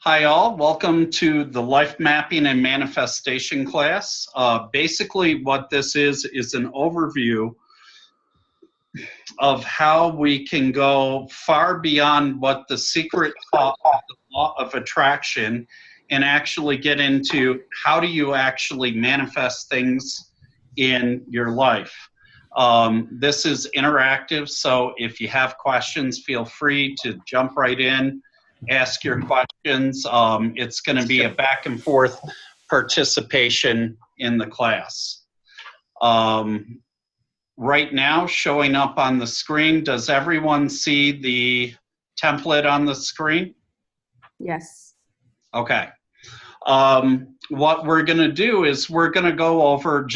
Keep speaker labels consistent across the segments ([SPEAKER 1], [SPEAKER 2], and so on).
[SPEAKER 1] Hi all, welcome to the Life Mapping and Manifestation class. Basically what this is an overview of how we can go far beyond what the secret thought of the law of attraction and actually get into how do you actually manifest things in your life. This is interactive, so if you have questions, feel free to jump right in. Ask your questions. It's going to be a back and forth participation in the class. Right now, showing up on the screen, does everyone see the template on the screen?
[SPEAKER 2] Yes.
[SPEAKER 1] Okay. What we're going to do is we're going to go over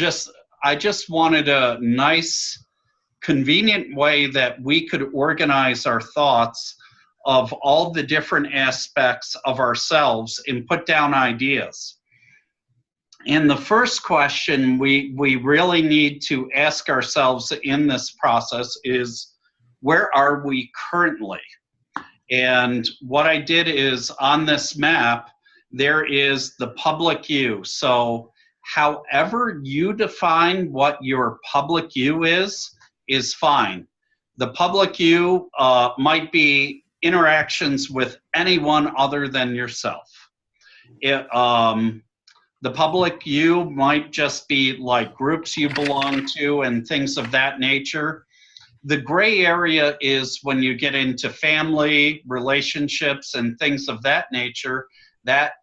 [SPEAKER 1] I just wanted a nice, convenient way that we could organize our thoughts of all the different aspects of ourselves and put down ideas. And the first question we really need to ask ourselves in this process is, where are we currently? And what I did is on this map, there is the public you. So however you define what your public you is fine. The public you might be interactions with anyone other than yourself. The public you might just be like groups you belong to and things of that nature. The gray area is when you get into family, relationships, and things of that nature that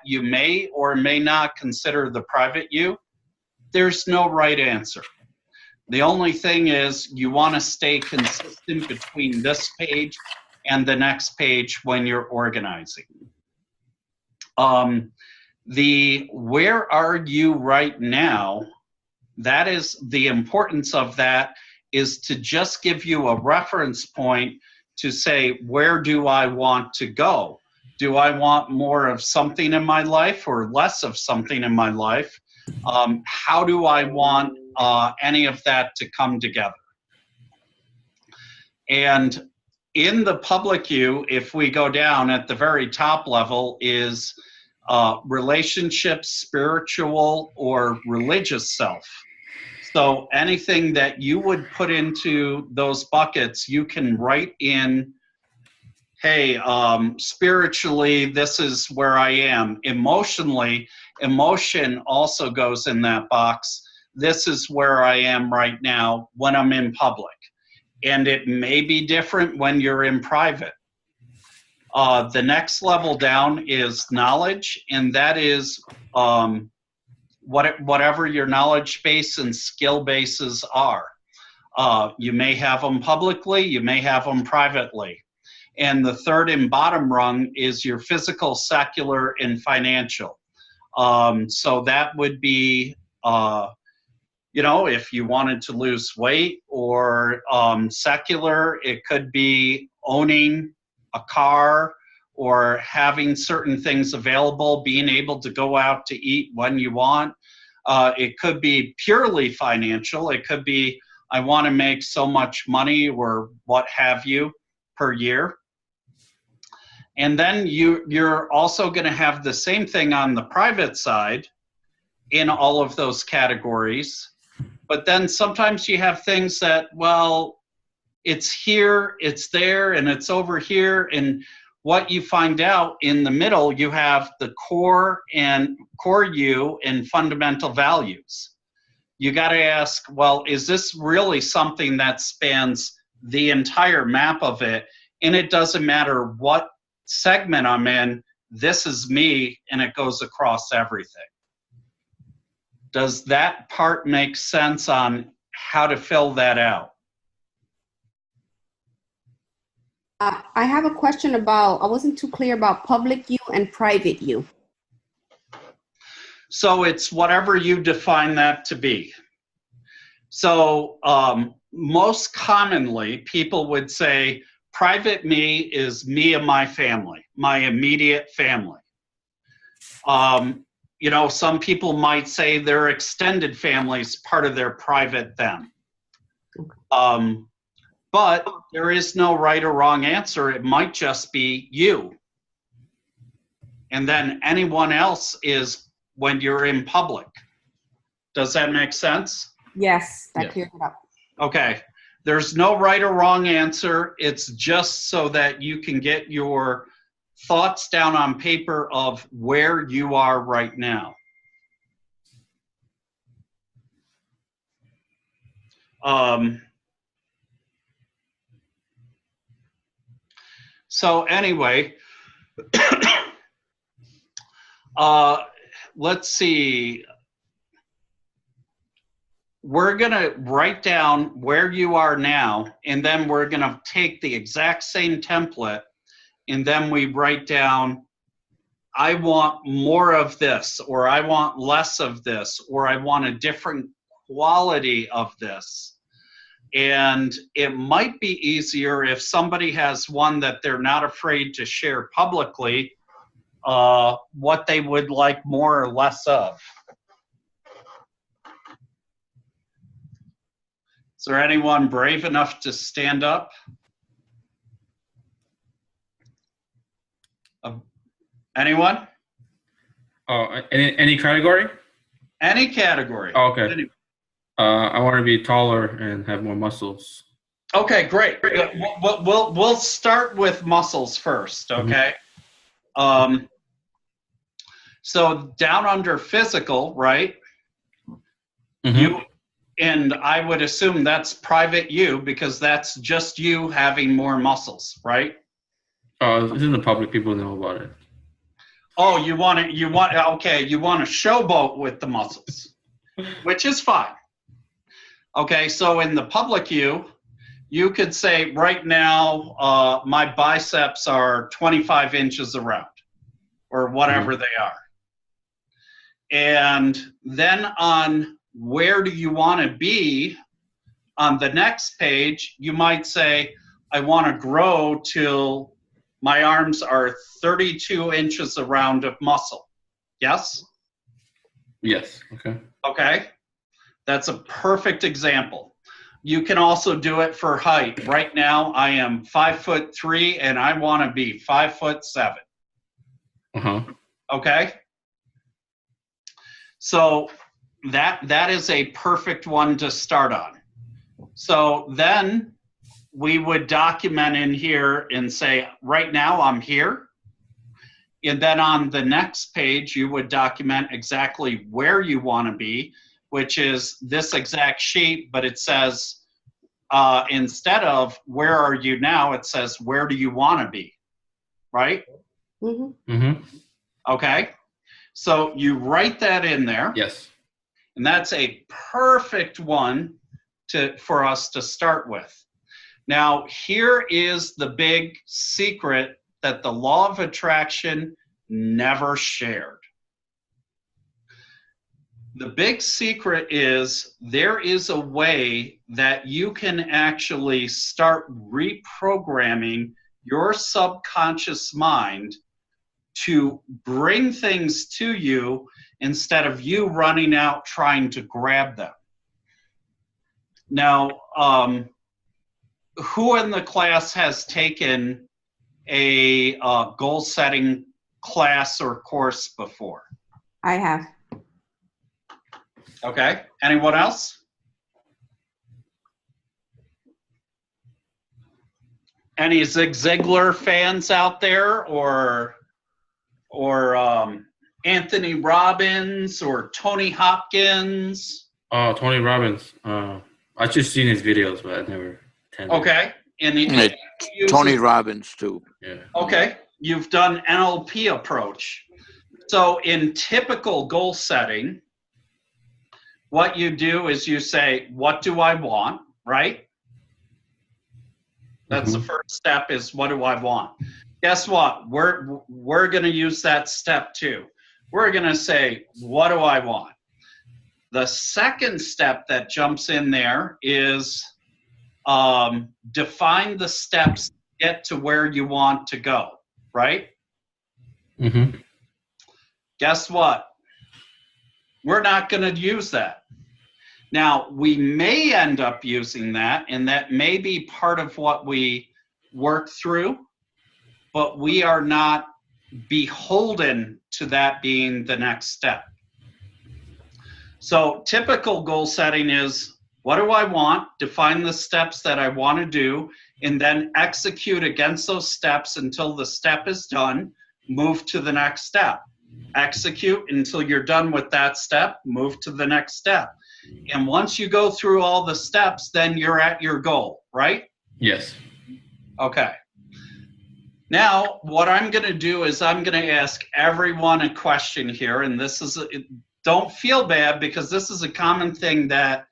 [SPEAKER 1] you may or may not consider the private you. There's no right answer. The only thing is you want to stay consistent between this page and the next page when you're organizing. The where are you right now, that is the importance of that, is to just give you a reference point to say, where do I want to go? Do I want more of something in my life or less of something in my life? How do I want any of that to come together? And in the public you, if we go down at the very top level, is relationships, spiritual, or religious self. So anything that you would put into those buckets, you can write in, hey, spiritually, this is where I am. Emotionally, emotion also goes in that box. This is where I am right now when I'm in public. And it may be different when you're in private. The next level down is knowledge, and that is whatever your knowledge base and skill bases are. You may have them publicly, you may have them privately. And the third and bottom rung is your physical, secular, and financial. So that would be, if you wanted to lose weight, or secular, it could be owning a car or having certain things available, being able to go out to eat when you want. It could be purely financial. It could be, I want to make so much money or what have you per year. And then you're also going to have the same thing on the private side in all of those categories. But then sometimes you have things that, well, it's here, it's there, and it's over here. And what you find out in the middle, you have the core you and fundamental values. You got to ask, well, is this really something that spans the entire map of it? And it doesn't matter what segment I'm in, this is me, and it goes across everything. Does that part make sense on how to fill that out?
[SPEAKER 2] I have a question about, I wasn't too clear about public you and private you.
[SPEAKER 1] So it's whatever you define that to be. So most commonly, people would say, private me is me and my family, my immediate family. Some people might say their extended family is part of their private them. But there is no right or wrong answer. It might just be you. and then anyone else is when you're in public. Does that make sense?
[SPEAKER 2] Yes, that
[SPEAKER 3] Yeah.
[SPEAKER 2] clears it up.
[SPEAKER 1] Okay. There's no right or wrong answer. It's just so that you can get your thoughts down on paper of where you are right now. So anyway, let's see. We're going to write down where you are now, and then we're going to take the exact same template, and then we write down, I want more of this, or I want less of this, or I want a different quality of this. And it might be easier if somebody has one that they're not afraid to share publicly, what they would like more or less of. Is there anyone brave enough to stand up? Anyone?
[SPEAKER 3] Oh, any category?
[SPEAKER 1] Any category.
[SPEAKER 3] Oh, okay. I want to be taller and have more muscles.
[SPEAKER 1] Okay, great. We'll start with muscles first, okay? So down under physical, right? You, and I would assume that's private you, because that's just you having more muscles, right?
[SPEAKER 3] Oh, this is the public. People know about it.
[SPEAKER 1] Oh, you want to showboat with the muscles, which is fine. Okay, so in the public you could say right now, my biceps are 25 inches around, or whatever they are. And then on where do you want to be, on the next page, you might say, I want to grow till my arms are 32 inches around of muscle. Yes?
[SPEAKER 3] Yes. Okay.
[SPEAKER 1] Okay. That's a perfect example. You can also do it for height. Right now, I am 5'3" and I want to be 5'7". Okay. So that is a perfect one to start on. So then we would document in here and say, right now I'm here. And then on the next page, you would document exactly where you want to be, which is this exact sheet, but it says, instead of where are you now, it says, where do you want to be, right? Okay, so you write that in there.
[SPEAKER 3] Yes.
[SPEAKER 1] And that's a perfect one for us to start with. Now, here is the big secret that the law of attraction never shared. The big secret is there is a way that you can actually start reprogramming your subconscious mind to bring things to you instead of you running out trying to grab them. Now, who in the class has taken a goal setting class or course before?
[SPEAKER 2] I have.
[SPEAKER 1] Okay, anyone else? Any Zig Ziglar fans out there, or Anthony Robbins or Tony Hopkins?
[SPEAKER 3] Oh, Tony Robbins. I just seen his videos, but I never attended.
[SPEAKER 1] Okay, and
[SPEAKER 4] Tony Robbins too.
[SPEAKER 3] Yeah.
[SPEAKER 1] Okay, you've done NLP approach. So in typical goal setting, what you do is you say, what do I want, right? That's the first step, is what do I want? Guess what? We're going to use that step too. We're going to say, what do I want? The second step that jumps in there is define the steps to get to where you want to go, right? Guess what? We're not going to use that. Now, we may end up using that, and that may be part of what we work through, but we are not beholden to that being the next step. So typical goal setting is, what do I want? Define the steps that I want to do, and then execute against those steps until the step is done. Move to the next step. Execute until you're done with that step. Move to the next step. And once you go through all the steps, then you're at your goal, right?
[SPEAKER 3] Yes.
[SPEAKER 1] Okay. Now, what I'm going to do is I'm going to ask everyone a question here, and this is, don't feel bad because this is a common thing that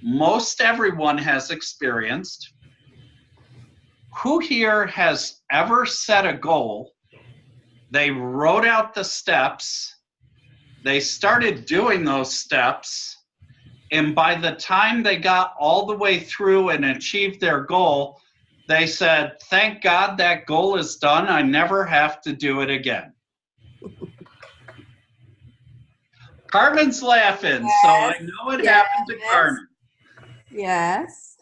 [SPEAKER 1] most everyone has experienced. Who here has ever set a goal? They wrote out the steps, they started doing those steps, and by the time they got all the way through and achieved their goal, they said, thank God that goal is done. I never have to do it again. Carmen's laughing,
[SPEAKER 2] Yes,
[SPEAKER 1] so I know it happened to Carmen.
[SPEAKER 2] Yes.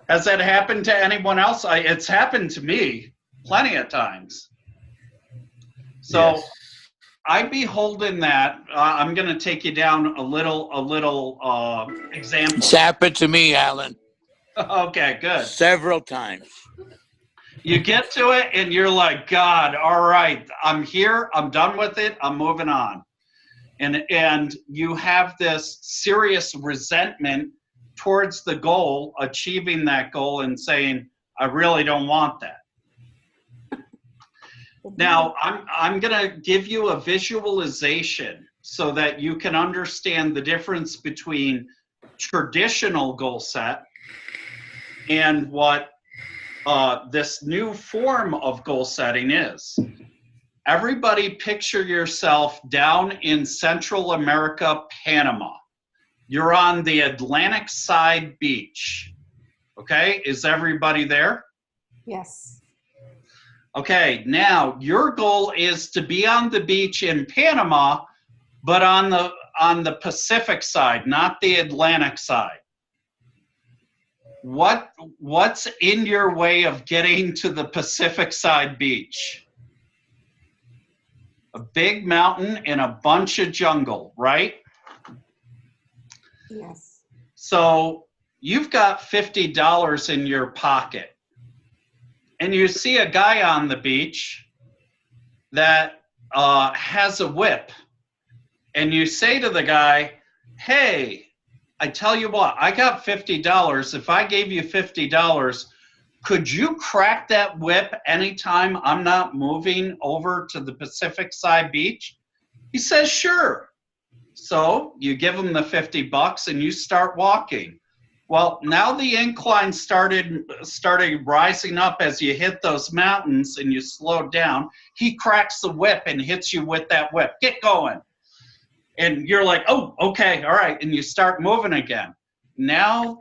[SPEAKER 1] Has that happened to anyone else? It's happened to me plenty of times. So
[SPEAKER 3] Yes.
[SPEAKER 1] I beholden that. I'm going to take you down a little example.
[SPEAKER 4] It's happened to me, Alan,
[SPEAKER 1] Okay, good.
[SPEAKER 4] several times.
[SPEAKER 1] You get to it and you're like, God, all right, I'm here, I'm done with it, I'm moving on. And you have this serious resentment towards the goal, achieving that goal, and saying, I really don't want that. Now, I'm going to give you a visualization so that you can understand the difference between traditional goal set and what this new form of goal setting is. Everybody picture yourself down in Central America, Panama. You're on the Atlantic side beach. Okay, is everybody there?
[SPEAKER 2] Yes.
[SPEAKER 1] Okay, now your goal is to be on the beach in Panama, but on the Pacific side, not the Atlantic side. What's in your way of getting to the Pacific side beach? A big mountain and a bunch of jungle, right?
[SPEAKER 2] Yes.
[SPEAKER 1] So you've got $50 in your pocket, and you see a guy on the beach that has a whip, and you say to the guy, hey, I tell you what, I got $50. If I gave you $50, could you crack that whip anytime I'm not moving over to the Pacific side beach? He says, sure. So you give him the $50 and you start walking. Well, now the incline started rising up as you hit those mountains and you slowed down. He cracks the whip and hits you with that whip. Get going. And you're like, oh, okay, all right. And you start moving again. Now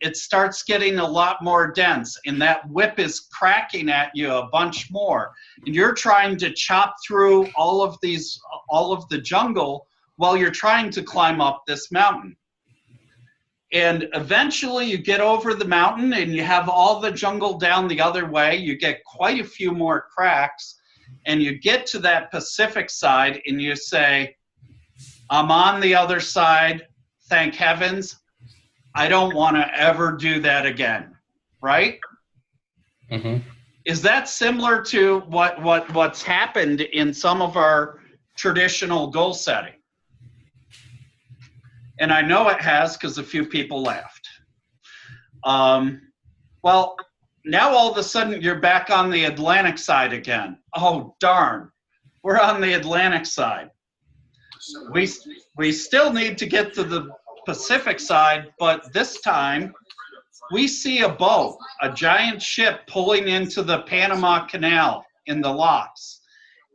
[SPEAKER 1] it starts getting a lot more dense, and that whip is cracking at you a bunch more. And you're trying to chop through all of the jungle while you're trying to climb up this mountain. And eventually you get over the mountain and you have all the jungle down the other way. You get quite a few more cracks, and you get to that Pacific side and you say, I'm on the other side, thank heavens. I don't want to ever do that again, right?
[SPEAKER 3] Mm-hmm.
[SPEAKER 1] Is that similar to what's happened in some of our traditional goal setting? And I know it has because a few people laughed. Well, now all of a sudden you're back on the Atlantic side again. Oh, darn. We're on the Atlantic side. We still need to get to the Pacific side, but this time we see a boat, a giant ship pulling into the Panama Canal in the locks.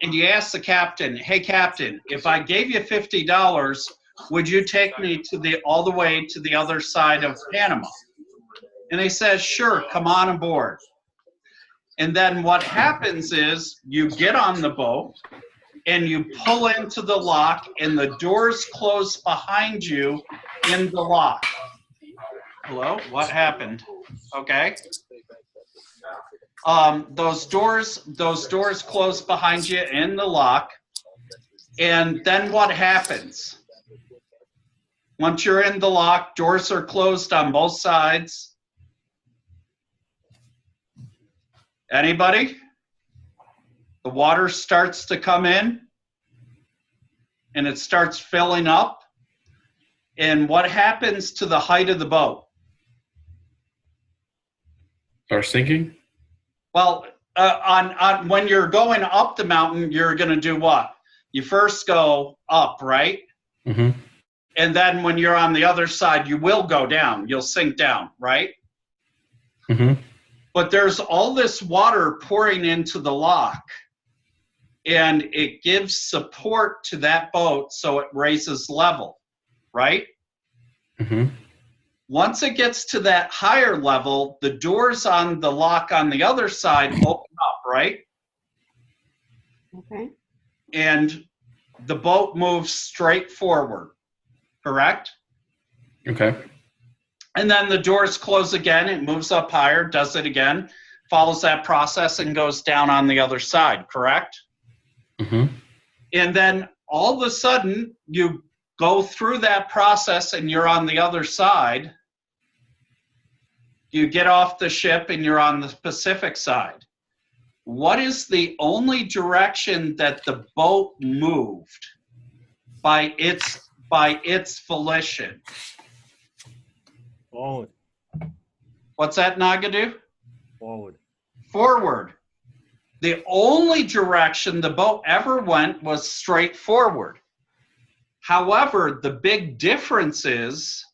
[SPEAKER 1] And you ask the captain, hey captain, if I gave you $50, would you take me all the way to the other side of Panama? And he says, sure, come on aboard. And then what happens is you get on the boat and you pull into the lock and the doors close behind you in the lock. Hello? What happened? Okay. those doors close behind you in the lock. And then what happens? Once you're in the lock, doors are closed on both sides. Anybody? The water starts to come in and it starts filling up. And what happens to the height of the boat?
[SPEAKER 3] Start sinking?
[SPEAKER 1] Well, on when you're going up the mountain, you're going to do what? You first go up, right?
[SPEAKER 3] Mm-hmm.
[SPEAKER 1] And then when you're on the other side, you will go down. You'll sink down, right?
[SPEAKER 3] Mm-hmm.
[SPEAKER 1] But there's all this water pouring into the lock, and it gives support to that boat so it raises level, right?
[SPEAKER 3] Mm-hmm.
[SPEAKER 1] Once it gets to that higher level, the doors on the lock on the other side open up, right?
[SPEAKER 2] Okay.
[SPEAKER 1] And the boat moves straight forward, correct?
[SPEAKER 3] Okay.
[SPEAKER 1] And then the doors close again, it moves up higher, does it again, follows that process and goes down on the other side, correct?
[SPEAKER 3] Mm-hmm.
[SPEAKER 1] And then all of a sudden, you go through that process and you're on the other side. You get off the ship and you're on the Pacific side. What is the only direction that the boat moved by its volition?
[SPEAKER 5] Forward.
[SPEAKER 1] What's that, Nagadu?
[SPEAKER 5] Forward.
[SPEAKER 1] Forward. The only direction the boat ever went was straight forward. However, the big difference is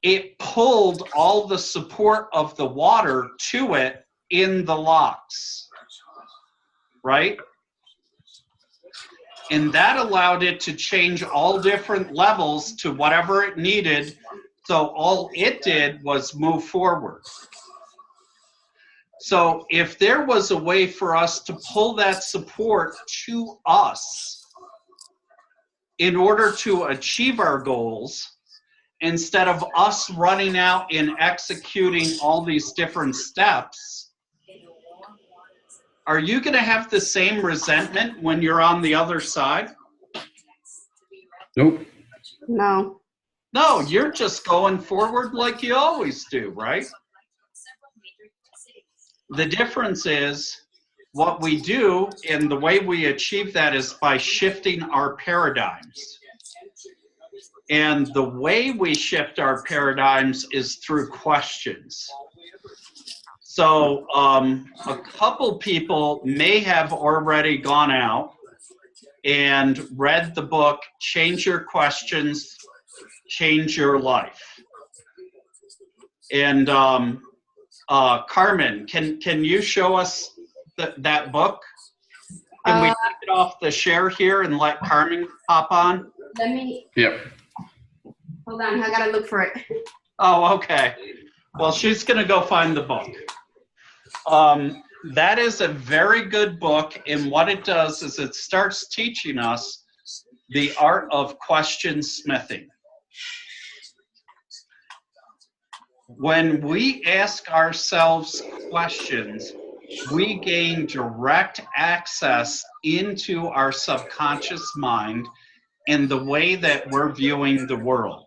[SPEAKER 1] it pulled all the support of the water to it in the locks, right? And that allowed it to change all different levels to whatever it needed. So all it did was move forward. So if there was a way for us to pull that support to us in order to achieve our goals, instead of us running out and executing all these different steps, are you going to have the same resentment when you're on the other side?
[SPEAKER 3] Nope.
[SPEAKER 2] No.
[SPEAKER 1] No, you're just going forward like you always do, right? The difference is what we do, and the way we achieve that is by shifting our paradigms. And the way we shift our paradigms is through questions. So a couple people may have already gone out and read the book, Change Your Questions, Change Your Life. And Carmen, can you show us that book? Can we take it off the share here and let Carmen hop on?
[SPEAKER 2] Let me,
[SPEAKER 3] Yep.
[SPEAKER 2] hold on, I gotta look for it.
[SPEAKER 1] Oh, okay. Well, she's gonna go find the book. That is a very good book, and what it does is it starts teaching us the art of question smithing. When we ask ourselves questions, we gain direct access into our subconscious mind and the way that we're viewing the world.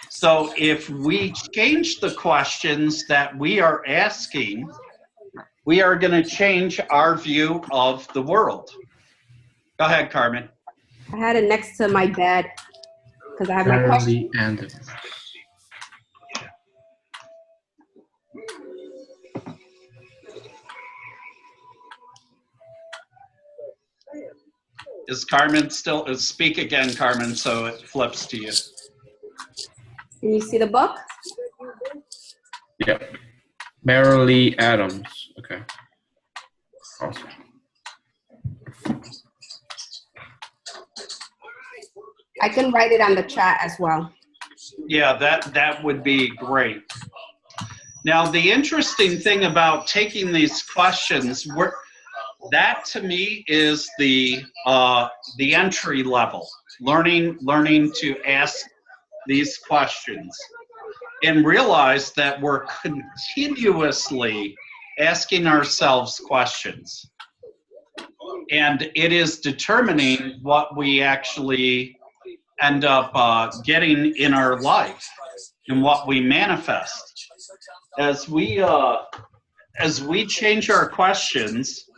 [SPEAKER 1] So if we change the questions that we are asking, we are going to change our view of the world. Go ahead, Carmen.
[SPEAKER 2] I had it next to my bed because I have my question.
[SPEAKER 3] And
[SPEAKER 1] Is Carmen still, speak again, Carmen, so it flips to you.
[SPEAKER 2] Can you see the book?
[SPEAKER 3] Yep. Marilee Adams. Okay. Awesome.
[SPEAKER 2] I can write it on the chat as well.
[SPEAKER 1] Yeah, that would be great. Now, the interesting thing about taking these questions, that to me is the entry level, learning to ask these questions. and realize that we're continuously asking ourselves questions. And it is determining what we actually end up getting in our life and what we manifest. As we change our questions,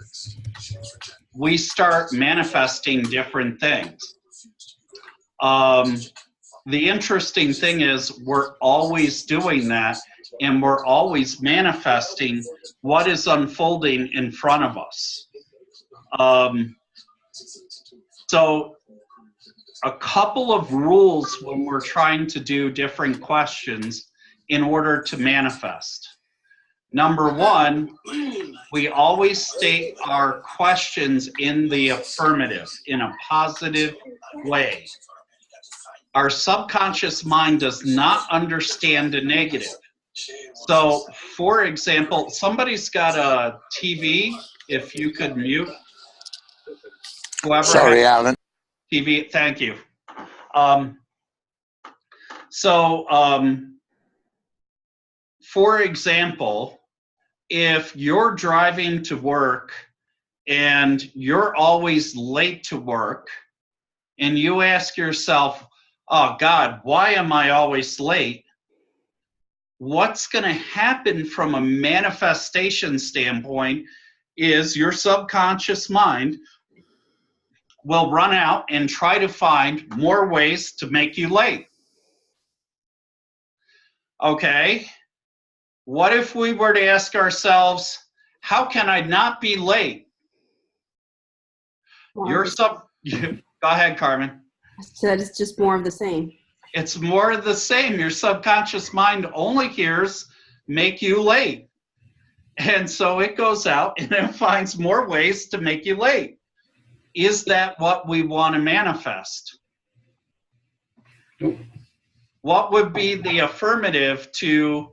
[SPEAKER 1] we start manifesting different things. The interesting thing is we're always doing that, and we're always manifesting what is unfolding in front of us. So a couple of rules when we're trying to do different questions in order to manifest. Number one, we always state our questions in the affirmative, in a positive way. Our subconscious mind does not understand the negative. So, for example, somebody's got a TV. If you could mute whoever.
[SPEAKER 4] Sorry, Alan.
[SPEAKER 1] TV, thank you. For example, if you're driving to work and you're always late to work, and you ask yourself, oh God, why am I always late? What's going to happen from a manifestation standpoint is your subconscious mind will run out and try to find more ways to make you late. Okay, what if we were to ask ourselves, how can I not be late? Go ahead, Carmen.
[SPEAKER 2] I said it's just more of the same.
[SPEAKER 1] It's more of the same. Your subconscious mind only hears make you late. And so it goes out and it finds more ways to make you late. Is that what we want to manifest? What would be the affirmative to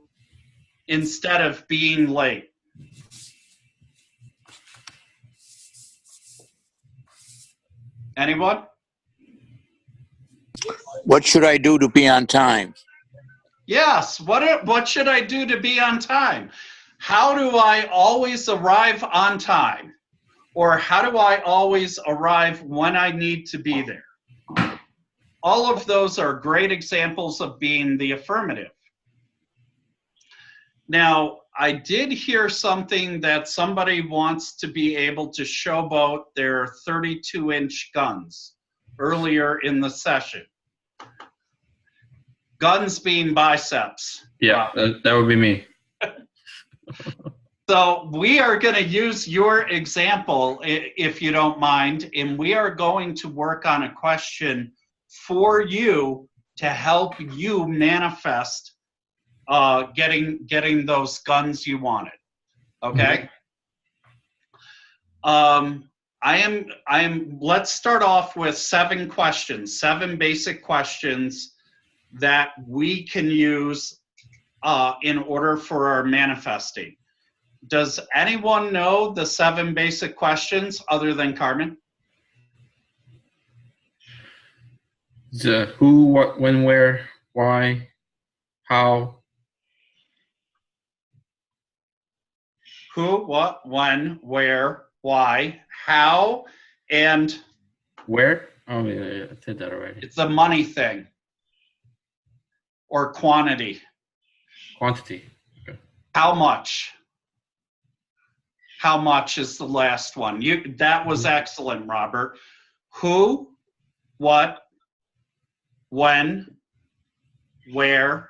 [SPEAKER 1] instead of being late? Anyone?
[SPEAKER 4] What should I do to be on time?
[SPEAKER 1] Yes, what should I do to be on time? How do I always arrive on time? Or how do I always arrive when I need to be there? All of those are great examples of being the affirmative. Now, I did hear something that somebody wants to be able to showboat their 32-inch guns earlier in the session. Guns being biceps.
[SPEAKER 3] Yeah, that would be me.
[SPEAKER 1] So we are going to use your example, if you don't mind, and we are going to work on a question for you to help you manifest getting those guns you wanted. Okay. Let's start off with 7 questions, 7 basic questions that we can use in order for our manifesting. Does anyone know the 7 basic questions other than Carmen?
[SPEAKER 3] The who, what, when, where, why, how.
[SPEAKER 1] Who, what, when, where, why, how, and
[SPEAKER 3] Where? Oh, yeah, I said that already.
[SPEAKER 1] it's a money thing or quantity.
[SPEAKER 3] Quantity. Okay.
[SPEAKER 1] How much? How much is the last one? That was excellent, Robert. Who, what, when, where,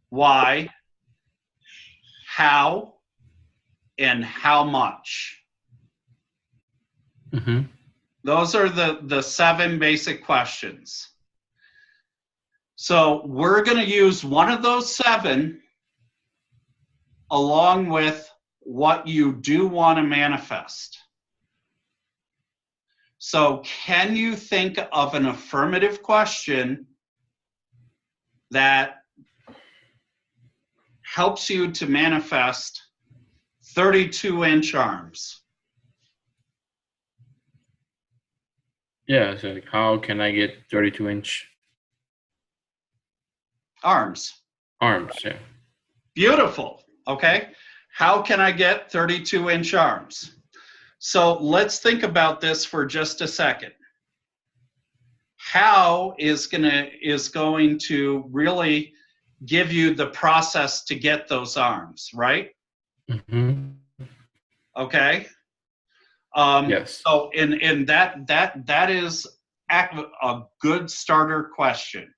[SPEAKER 1] why, how, and how much.
[SPEAKER 3] Mm-hmm.
[SPEAKER 1] Those are the 7 basic questions. So we're going to use one of those 7 along with what you do want to manifest. So can you think of an affirmative question that helps you to manifest 32-inch arms?
[SPEAKER 3] Yeah, so like, how can I get 32-inch?
[SPEAKER 1] Arms.
[SPEAKER 3] Arms, yeah.
[SPEAKER 1] Beautiful. Okay. How can I get 32-inch arms? So let's think about this for just a second. How is going to really give you the process to get those arms, right?
[SPEAKER 3] Mm-hmm.
[SPEAKER 1] Okay.
[SPEAKER 3] Yes.
[SPEAKER 1] So in that is a good starter question.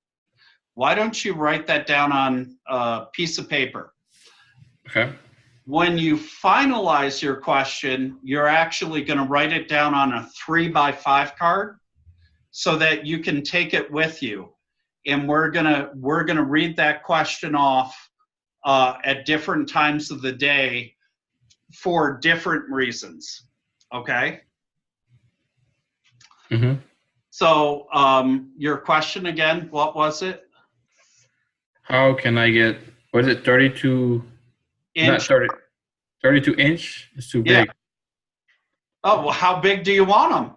[SPEAKER 1] Why don't you write that down on a piece of paper?
[SPEAKER 3] Okay.
[SPEAKER 1] When you finalize your question, you're actually going to write it down on a 3x5 card so that you can take it with you. And we're gonna read that question off at different times of the day for different reasons. Okay.
[SPEAKER 3] Mm-hmm.
[SPEAKER 1] So your question again, what was it?
[SPEAKER 3] How can I get, what is it, 32, not
[SPEAKER 1] Inch.
[SPEAKER 3] 30, 32 inch? It's too
[SPEAKER 1] Yeah.
[SPEAKER 3] big.
[SPEAKER 1] Oh, well, how big do you want them?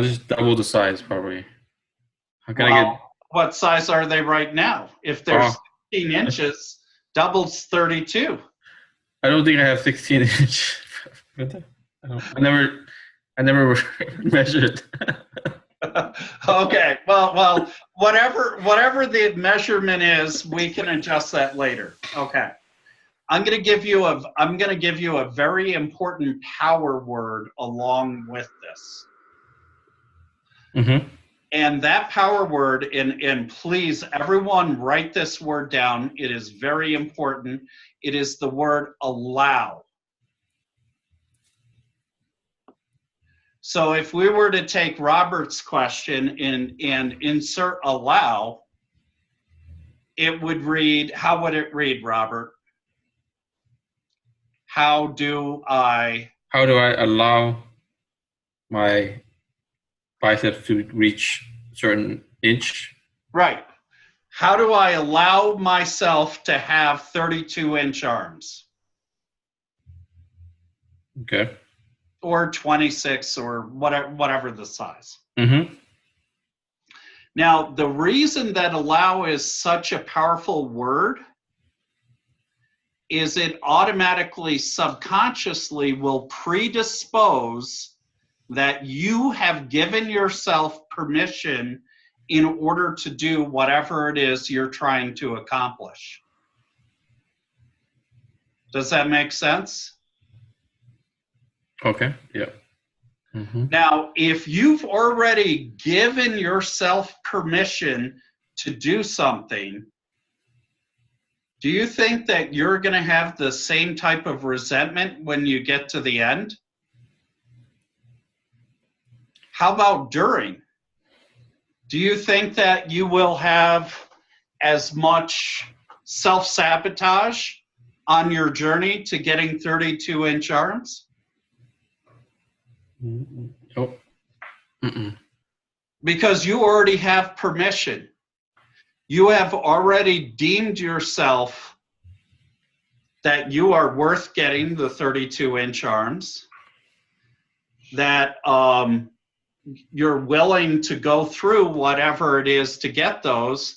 [SPEAKER 3] Just double the size, probably. How can I
[SPEAKER 1] Well,
[SPEAKER 3] get,
[SPEAKER 1] what size are they right now? If they're 16 inches, doubles 32.
[SPEAKER 3] I don't think I have 16 inch. I never measured.
[SPEAKER 1] Okay. Well, whatever the measurement is, we can adjust that later. Okay. I'm going to give you a very important power word along with this.
[SPEAKER 3] Mm-hmm.
[SPEAKER 1] And that power word, and please, everyone write this word down. It is very important. It is the word allow. So if we were to take Robert's question and insert allow, it would read, how would it read, Robert? How do I
[SPEAKER 3] allow my biceps to reach certain inch?
[SPEAKER 1] Right. How do I allow myself to have 32-inch arms?
[SPEAKER 3] Okay.
[SPEAKER 1] Or 26 or whatever the size.
[SPEAKER 3] Mm-hmm.
[SPEAKER 1] Now, the reason that allow is such a powerful word is it automatically, subconsciously will predispose that you have given yourself permission in order to do whatever it is you're trying to accomplish. Does that make sense?
[SPEAKER 3] Okay. Yeah. Mm-hmm.
[SPEAKER 1] Now, if you've already given yourself permission to do something, do you think that you're going to have the same type of resentment when you get to the end? How about during? Do you think that you will have as much self-sabotage on your journey to getting 32-inch arms?
[SPEAKER 3] Oh. Mm-mm.
[SPEAKER 1] Because you already have permission. You have already deemed yourself that you are worth getting the 32-inch arms, that you're willing to go through whatever it is to get those,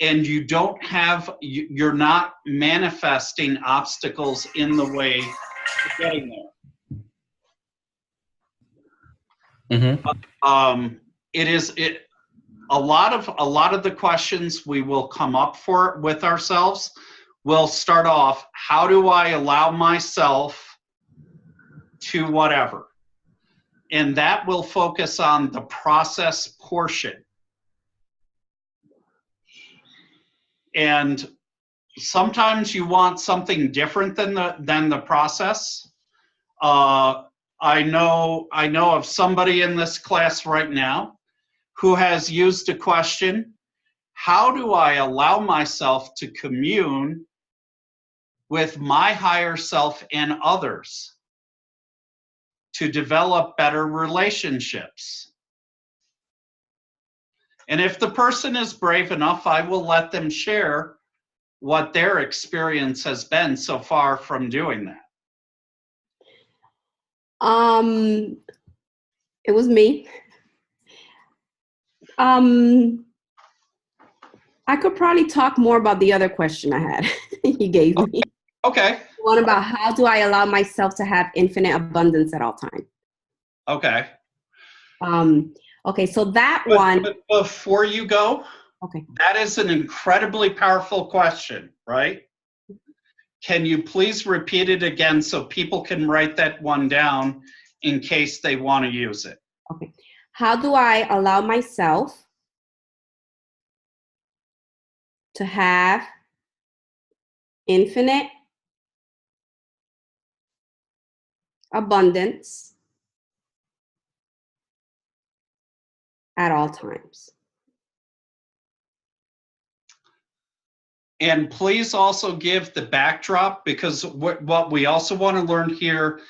[SPEAKER 1] and you're not manifesting obstacles in the way to getting there.
[SPEAKER 3] Mm-hmm.
[SPEAKER 1] A lot of the questions we will come up for with ourselves will start off, how do I allow myself to whatever? And that will focus on the process portion. And sometimes you want something different than the process. I know of somebody in this class right now who has used a question, how do I allow myself to commune with my higher self and others to develop better relationships? And if the person is brave enough, I will let them share what their experience has been so far from doing that.
[SPEAKER 2] It was me. I could probably talk more about the other question I had you gave me.
[SPEAKER 1] Okay.
[SPEAKER 2] One about how do I allow myself to have infinite abundance at all times.
[SPEAKER 1] Okay.
[SPEAKER 2] Okay, so that
[SPEAKER 1] But,
[SPEAKER 2] one.
[SPEAKER 1] but before you go,
[SPEAKER 2] Okay.
[SPEAKER 1] that is an incredibly powerful question, right? Can you please repeat it again so people can write that one down in case they want to use it?
[SPEAKER 2] Okay. How do I allow myself to have infinite abundance at all times?
[SPEAKER 1] And please also give the backdrop, because what we also want to learn here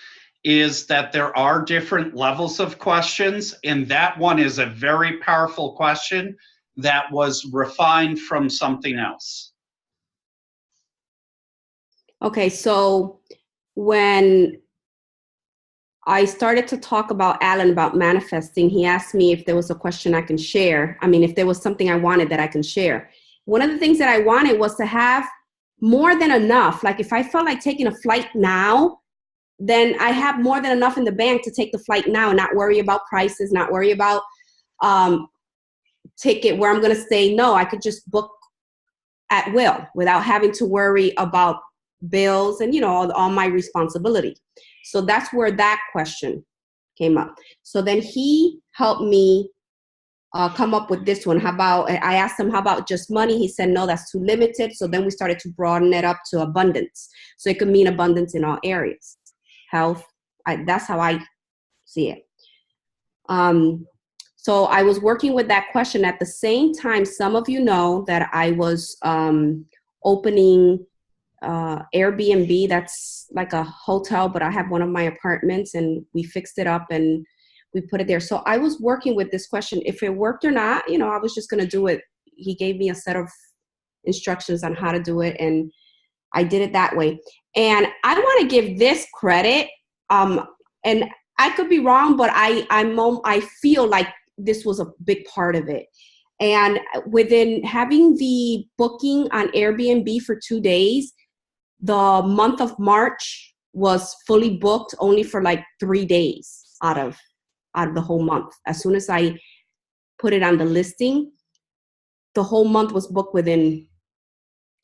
[SPEAKER 1] is that there are different levels of questions, and that one is a very powerful question that was refined from something else.
[SPEAKER 2] Okay, so when I started to talk about Alan about manifesting, he asked me if there was a question I can share. I mean, if there was something I wanted that I can share. One of the things that I wanted was to have more than enough. Like if I felt like taking a flight now, then I have more than enough in the bank to take the flight now and not worry about prices, not worry about ticket, where I'm going to stay. No, I could just book at will without having to worry about bills and, all my responsibility. So that's where that question came up. So then he helped me come up with this one. I asked him, how about just money? He said, no, that's too limited. So then we started to broaden it up to abundance. So it could mean abundance in all areas. Health, that's how I see it. So I was working with that question. At the same time, some of you know that I was opening Airbnb. That's like a hotel, but I have one of my apartments and we fixed it up and we put it there. So I was working with this question. If it worked or not, I was just going to do it. He gave me a set of instructions on how to do it, and I did it that way. And I want to give this credit, and I could be wrong, but I feel like this was a big part of it. And within having the booking on Airbnb for 2 days, the month of March was fully booked only for like 3 days out of the whole month. As soon as I put it on the listing, the whole month was booked within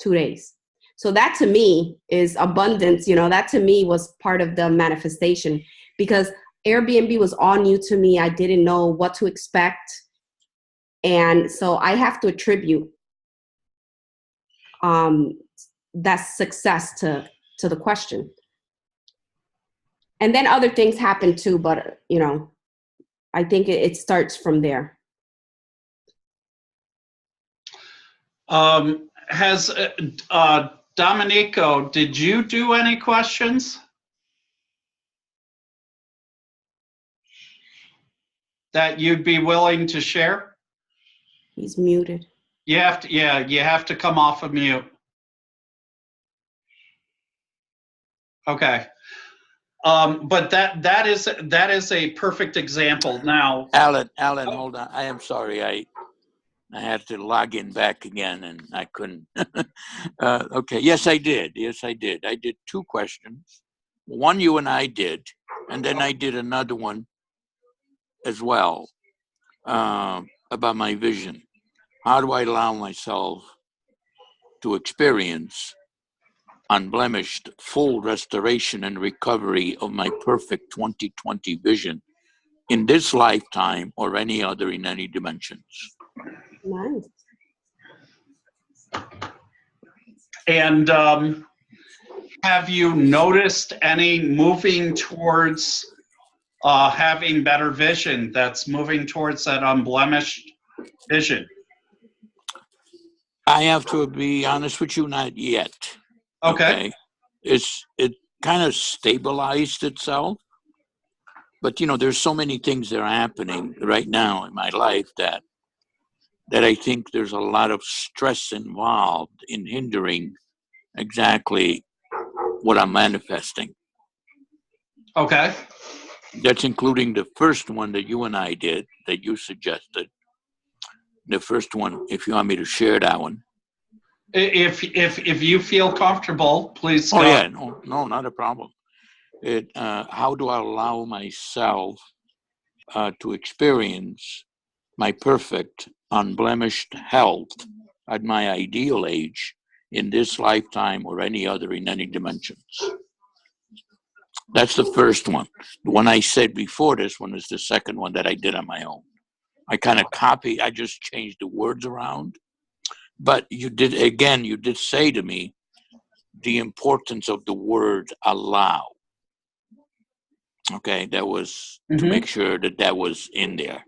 [SPEAKER 2] 2 days. So that to me is abundance. That to me was part of the manifestation, because Airbnb was all new to me. I didn't know what to expect. And so I have to attribute that success to the question. And then other things happen too, but I think it starts from there.
[SPEAKER 1] Has Domenico, did you do any questions that you'd be willing to share?
[SPEAKER 2] He's muted.
[SPEAKER 1] You have to come off of mute. Okay. But that is a perfect example. Now,
[SPEAKER 4] Alan, hold on. I am sorry. I had to log in back again and I couldn't. Okay. Yes, I did. I did 2 questions. One you and I did, and then I did another one as well about my vision. How do I allow myself to experience unblemished, full restoration and recovery of my perfect 2020 vision in this lifetime or any other in any dimensions?
[SPEAKER 2] Nice.
[SPEAKER 1] And have you noticed any moving towards having better vision that's moving towards that unblemished vision?
[SPEAKER 4] I have to be honest with you, not yet.
[SPEAKER 1] Okay.
[SPEAKER 4] It kind of stabilized itself, but there's so many things that are happening right now in my life that I think there's a lot of stress involved in hindering exactly what I'm manifesting.
[SPEAKER 1] Okay.
[SPEAKER 4] That's including the first one that you and I did, that you suggested. The first one, if you want me to share that one.
[SPEAKER 1] If you feel comfortable, please
[SPEAKER 4] Oh
[SPEAKER 1] go.
[SPEAKER 4] yeah, no, not a problem. How do I allow myself to experience my perfect, unblemished health at my ideal age in this lifetime or any other in any dimensions? That's the first one. The one I said before this one is the second one that I did on my own. I kind of I just changed the words around. But you did say to me the importance of the word allow. Okay, that was to
[SPEAKER 1] Mhm.
[SPEAKER 4] make sure that was in there.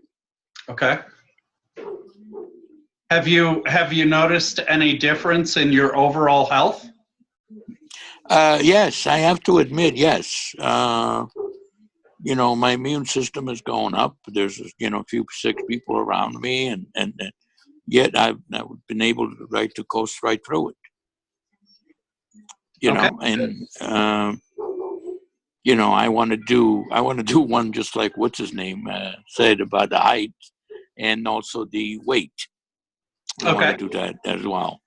[SPEAKER 1] Okay. Have you noticed any difference in your overall health?
[SPEAKER 4] Yes, I have to admit, yes. My immune system is going up. There's, a few sick people around me, and yet I've been able to coast right through it.
[SPEAKER 1] Okay.
[SPEAKER 4] And I want to do one just like what's his name said about the height and also the weight. I want
[SPEAKER 1] Okay.
[SPEAKER 4] to do that as well.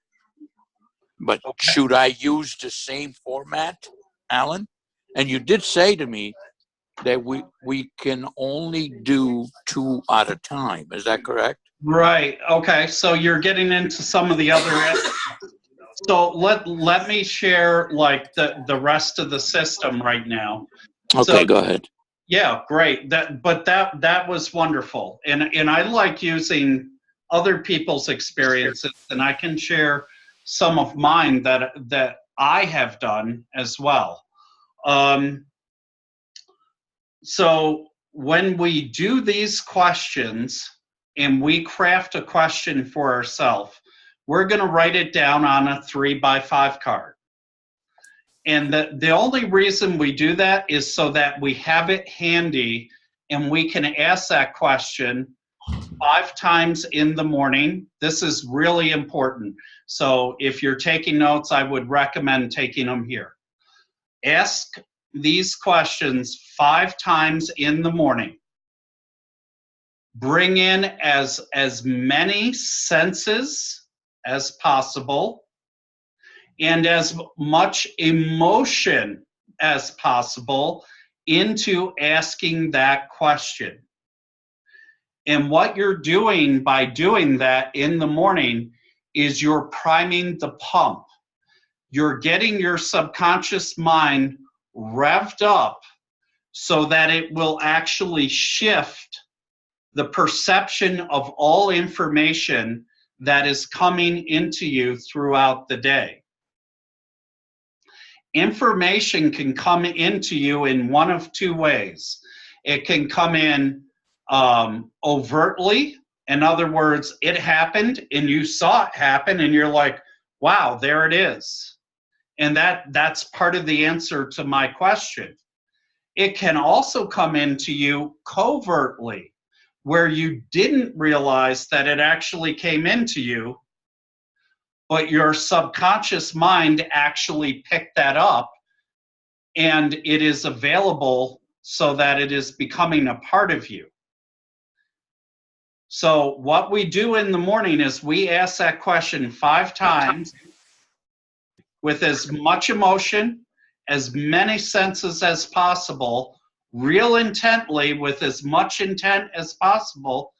[SPEAKER 4] But
[SPEAKER 1] Okay.
[SPEAKER 4] should I use the same format, Alan? And you did say to me that we can only do 2 at a time. Is that correct?
[SPEAKER 1] Right. Okay. So you're getting into some of the other. So let me share like the rest of the system right now.
[SPEAKER 4] Okay,
[SPEAKER 1] So
[SPEAKER 4] go ahead.
[SPEAKER 1] yeah, great. That was wonderful, and I like using other people's experiences, and I can share some of mine that I have done as well. So when we do these questions and we craft a question for ourselves, we're going to write it down on a 3x5 card. And the only reason we do that is so that we have it handy and we can ask that question 5 times in the morning. This is really important. So if you're taking notes, I would recommend taking them here. Ask these questions 5 times in the morning. Bring in as many senses as possible and as much emotion as possible into asking that question. And what you're doing by doing that in the morning is you're priming the pump. You're getting your subconscious mind revved up so that it will actually shift the perception of all information that is coming into you throughout the day. Information can come into you in one of 2 ways. It can come in overtly. In other words, it happened and you saw it happen and you're like, wow, there it is. And that's part of the answer to my question. It can also come into you covertly, where you didn't realize that it actually came into you, but your subconscious mind actually picked that up and it is available so that it is becoming a part of you. So what we do in the morning is we ask that question 5 times with as much emotion, as many senses as possible, real intently with as much intent as possible.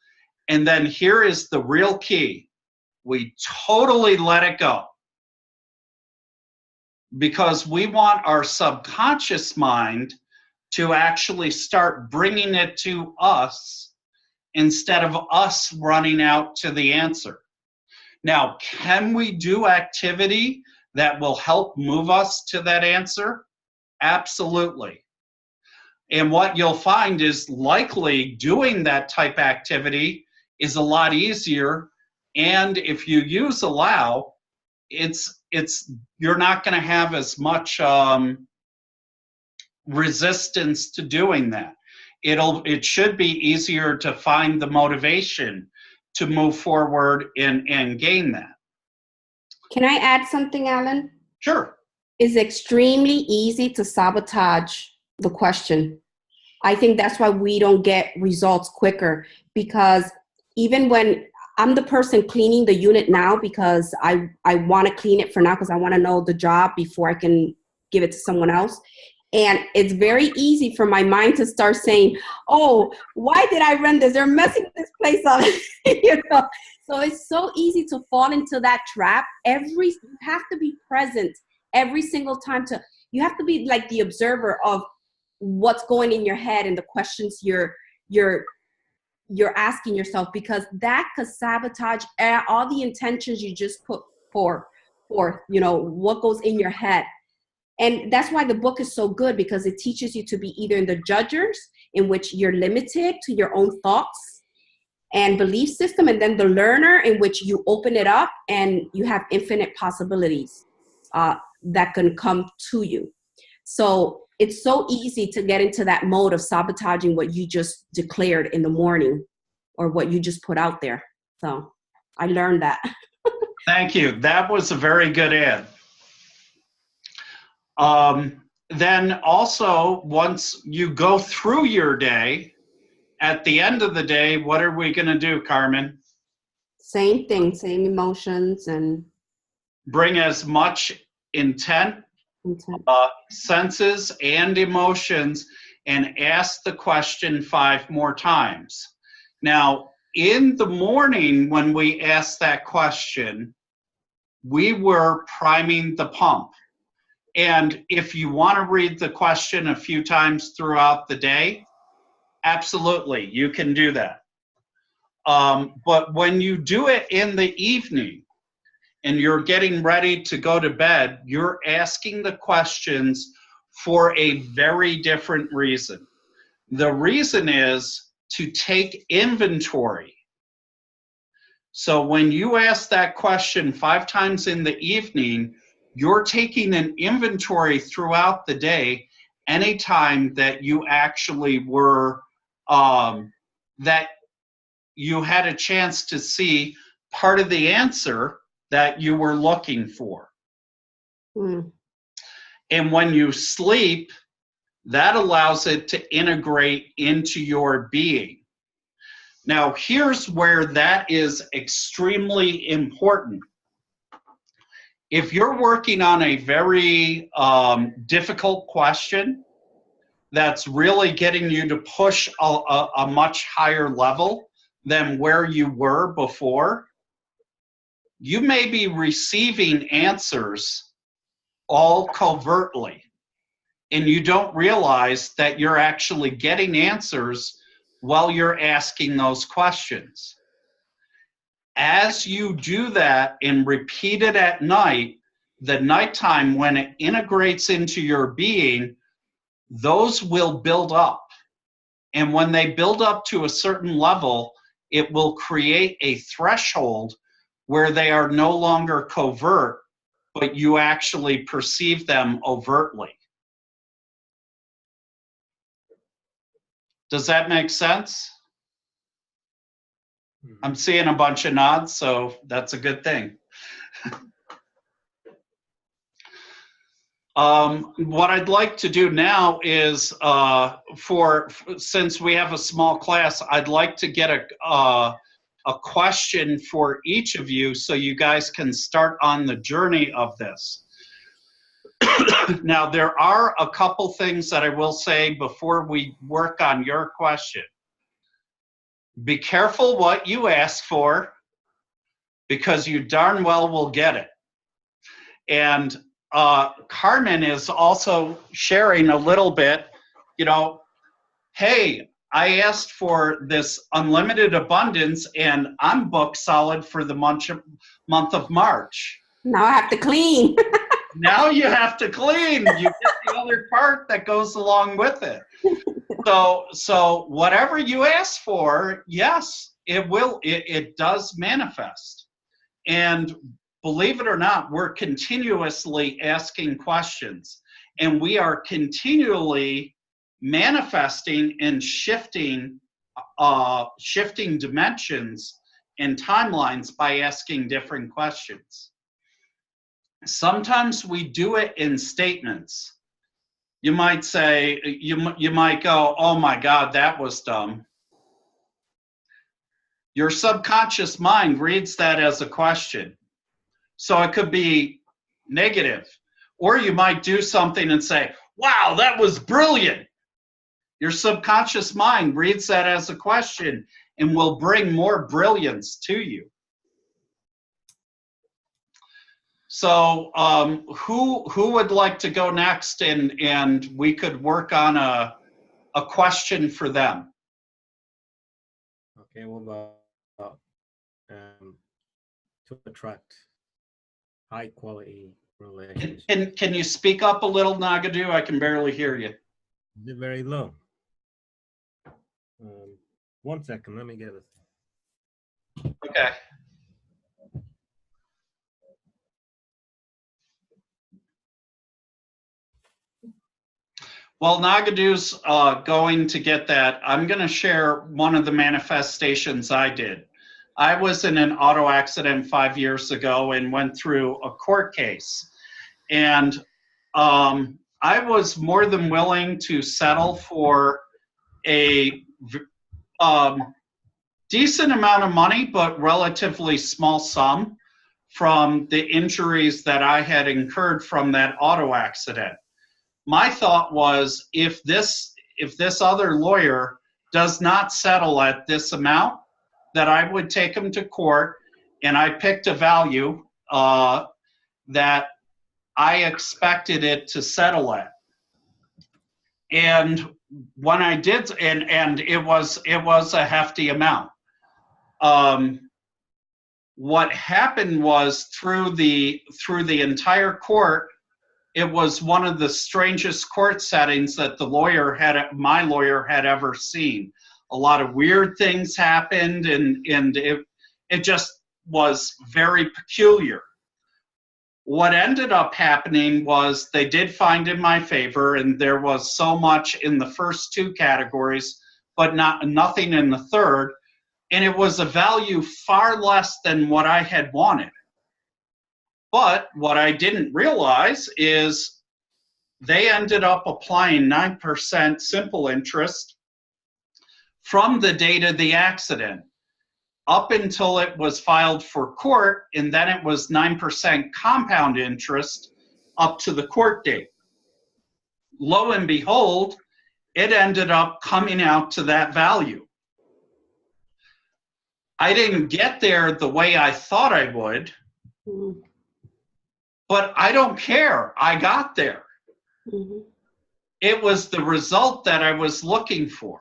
[SPEAKER 1] And then here is the real key. We totally let it go. Because we want our subconscious mind to actually start bringing it to us instead of us running out to the answer. Now, can we do activity that will help move us to that answer? Absolutely. And what you'll find is likely doing that type activity is a lot easier. And if you use allow, you're not going to have as much resistance to doing that. It should be easier to find the motivation to move forward and gain that.
[SPEAKER 2] Can I add something, Alan?
[SPEAKER 1] Sure.
[SPEAKER 2] It's extremely easy to sabotage the question. I think that's why we don't get results quicker, because even when I'm the person cleaning the unit now because I want to clean it for now because I want to know the job before I can give it to someone else. And it's very easy for my mind to start saying, oh, why did I rent this? They're messing this place up. You know? So it's so easy to fall into that trap. You have to be present every single time. You have to be like the observer of what's going in your head and the questions you're asking yourself, because that could sabotage all the intentions you just put forth, you know, what goes in your head. And that's why the book is so good, because it teaches you to be either in the judgers, in which you're limited to your own thoughts and belief system, and then the learner, in which you open it up and you have infinite possibilities that can come to you. So it's so easy to get into that mode of sabotaging what you just declared in the morning or what you just put out there. So I learned that.
[SPEAKER 1] Thank you. That was a very good ad. Then also, once you go through your day, at the end of the day, what are we going to do, Carmen?
[SPEAKER 2] Same thing, same emotions and
[SPEAKER 1] bring as much intent, senses, and emotions, and ask the question 5 more times. Now, in the morning, when we asked that question, we were priming the pump. And if you want to read the question a few times throughout the day, absolutely, you can do that. But when you do it in the evening and you're getting ready to go to bed, you're asking the questions for a very different reason. The reason is to take inventory. So when you ask that question 5 times in the evening, you're taking an inventory throughout the day, anytime that you actually were, that you had a chance to see part of the answer that you were looking for. And when you sleep, that allows it to integrate into your being. Now, here's where that is extremely important. If you're working on a very difficult question that's really getting you to push a much higher level than where you were before, you may be receiving answers all covertly, and you don't realize that you're actually getting answers while you're asking those questions. As you do that and repeat it at night, the nighttime, when it integrates into your being, those will build up. And when they build up to a certain level, it will create a threshold where they are no longer covert, but you actually perceive them overtly. Does that make sense? I'm seeing a bunch of nods, so that's a good thing. What I'd like to do now is, since we have a small class, I'd like to get a question for each of you so you guys can start on the journey of this. Now, there are a couple things that I will say before we work on your question. Be careful what you ask for, because you darn well will get it. And Carmen is also sharing a little bit, you know, hey, I asked for this unlimited abundance and I'm booked solid for the month of March.
[SPEAKER 2] Now I have to clean.
[SPEAKER 1] Now you have to clean. You get the other part that goes along with it. So whatever you ask for, yes, it does manifest. And believe it or not, we're continuously asking questions, and we are continually manifesting and shifting dimensions and timelines by asking different questions. Sometimes we do it in statements. You might say, you might go, oh my God, that was dumb. Your subconscious mind reads that as a question. So it could be negative. Or you might do something and say, wow, that was brilliant. Your subconscious mind reads that as a question and will bring more brilliance to you. So who would like to go next, and we could work on a question for them?
[SPEAKER 5] Okay, what about to attract high quality relationships?
[SPEAKER 1] Can you speak up a little, Nagadu? I can barely hear you.
[SPEAKER 5] Is it very low? 1 second, let me get it.
[SPEAKER 1] Okay. While Nagadu's going to get that, I'm going to share one of the manifestations I did. I was in an auto accident 5 years ago and went through a court case. And I was more than willing to settle for a decent amount of money, but relatively small sum from the injuries that I had incurred from that auto accident. My thought was, if this other lawyer does not settle at this amount, that I would take him to court, and I picked a value that I expected it to settle at. And when I did, and it was a hefty amount. What happened was through the entire court, it was one of the strangest court settings that my lawyer had ever seen. A lot of weird things happened, and it just was very peculiar. What ended up happening was they did find in my favor, and there was so much in the first two categories, but nothing in the third, and it was a value far less than what I had wanted. But what I didn't realize is they ended up applying 9% simple interest from the date of the accident up until it was filed for court, and then it was 9% compound interest up to the court date. Lo and behold, it ended up coming out to that value. I didn't get there the way I thought I would.
[SPEAKER 2] Mm-hmm.
[SPEAKER 1] But I don't care. I got there. Mm-hmm. It was the result that I was looking for.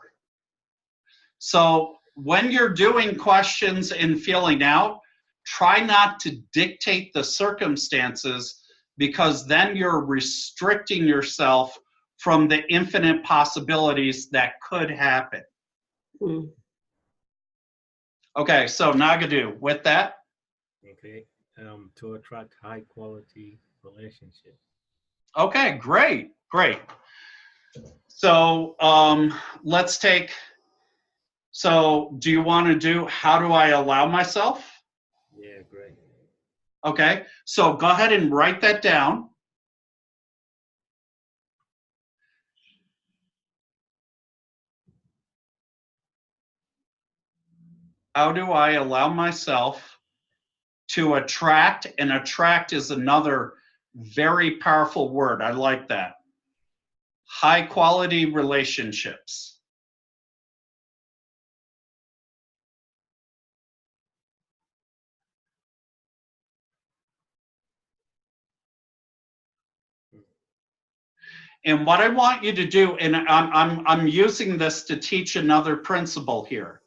[SPEAKER 1] So when you're doing questions and filling out, try not to dictate the circumstances, because then you're restricting yourself from the infinite possibilities that could happen. Mm. Okay, so Nagadu, with that.
[SPEAKER 5] Okay. To attract high quality relationships.
[SPEAKER 1] Okay, great. So let's take, so do you want to do, how do I allow myself?
[SPEAKER 5] Yeah, great.
[SPEAKER 1] Okay, so go ahead and write that down. How do I allow myself to attract? And attract is another very powerful word. I like that. High quality relationships. And what I want you to do, and I'm using this to teach another principle here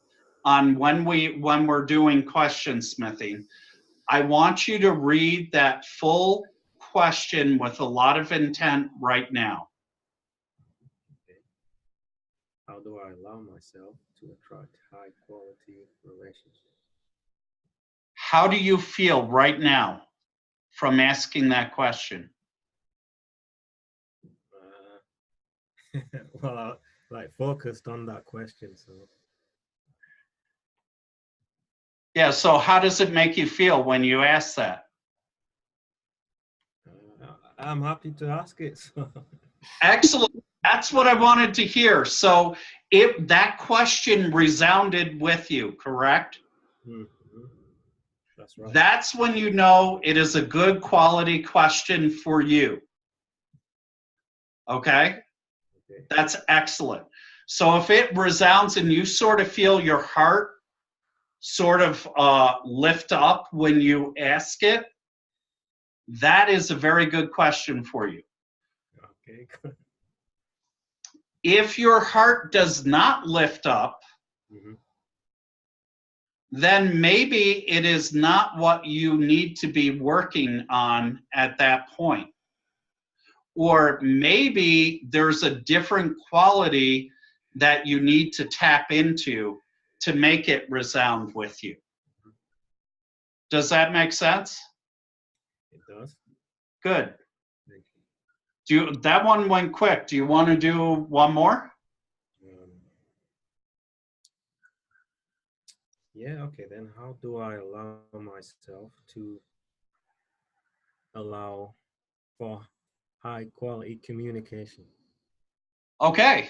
[SPEAKER 1] on when we're doing question smithing. I want you to read that full question with a lot of intent right now.
[SPEAKER 5] Okay. How do I allow myself to attract high quality relationships?
[SPEAKER 1] How do you feel right now from asking that question?
[SPEAKER 5] Well, I focused on that question, so.
[SPEAKER 1] Yeah, so how does it make you feel when you ask that?
[SPEAKER 5] I'm happy to ask it. So.
[SPEAKER 1] Excellent. That's what I wanted to hear. So if that question resounded with you, correct?
[SPEAKER 5] Mhm. That's right.
[SPEAKER 1] That's when you know it is a good quality question for you. Okay?
[SPEAKER 5] Okay.
[SPEAKER 1] That's excellent. So if it resounds and you sort of feel your heart sort of lift up when you ask it, that is a very good question for you.
[SPEAKER 5] Okay. Good.
[SPEAKER 1] If your heart does not lift up,
[SPEAKER 5] Mhm.
[SPEAKER 1] then maybe it is not what you need to be working on at that point. Or maybe there's a different quality that you need to tap into to make it resound with you. Does that make sense?
[SPEAKER 5] It does.
[SPEAKER 1] Good.
[SPEAKER 5] Thank you.
[SPEAKER 1] That one went quick. Do you want to do one more?
[SPEAKER 5] Yeah, okay, then how do I allow myself to allow for high quality communication?
[SPEAKER 1] Okay.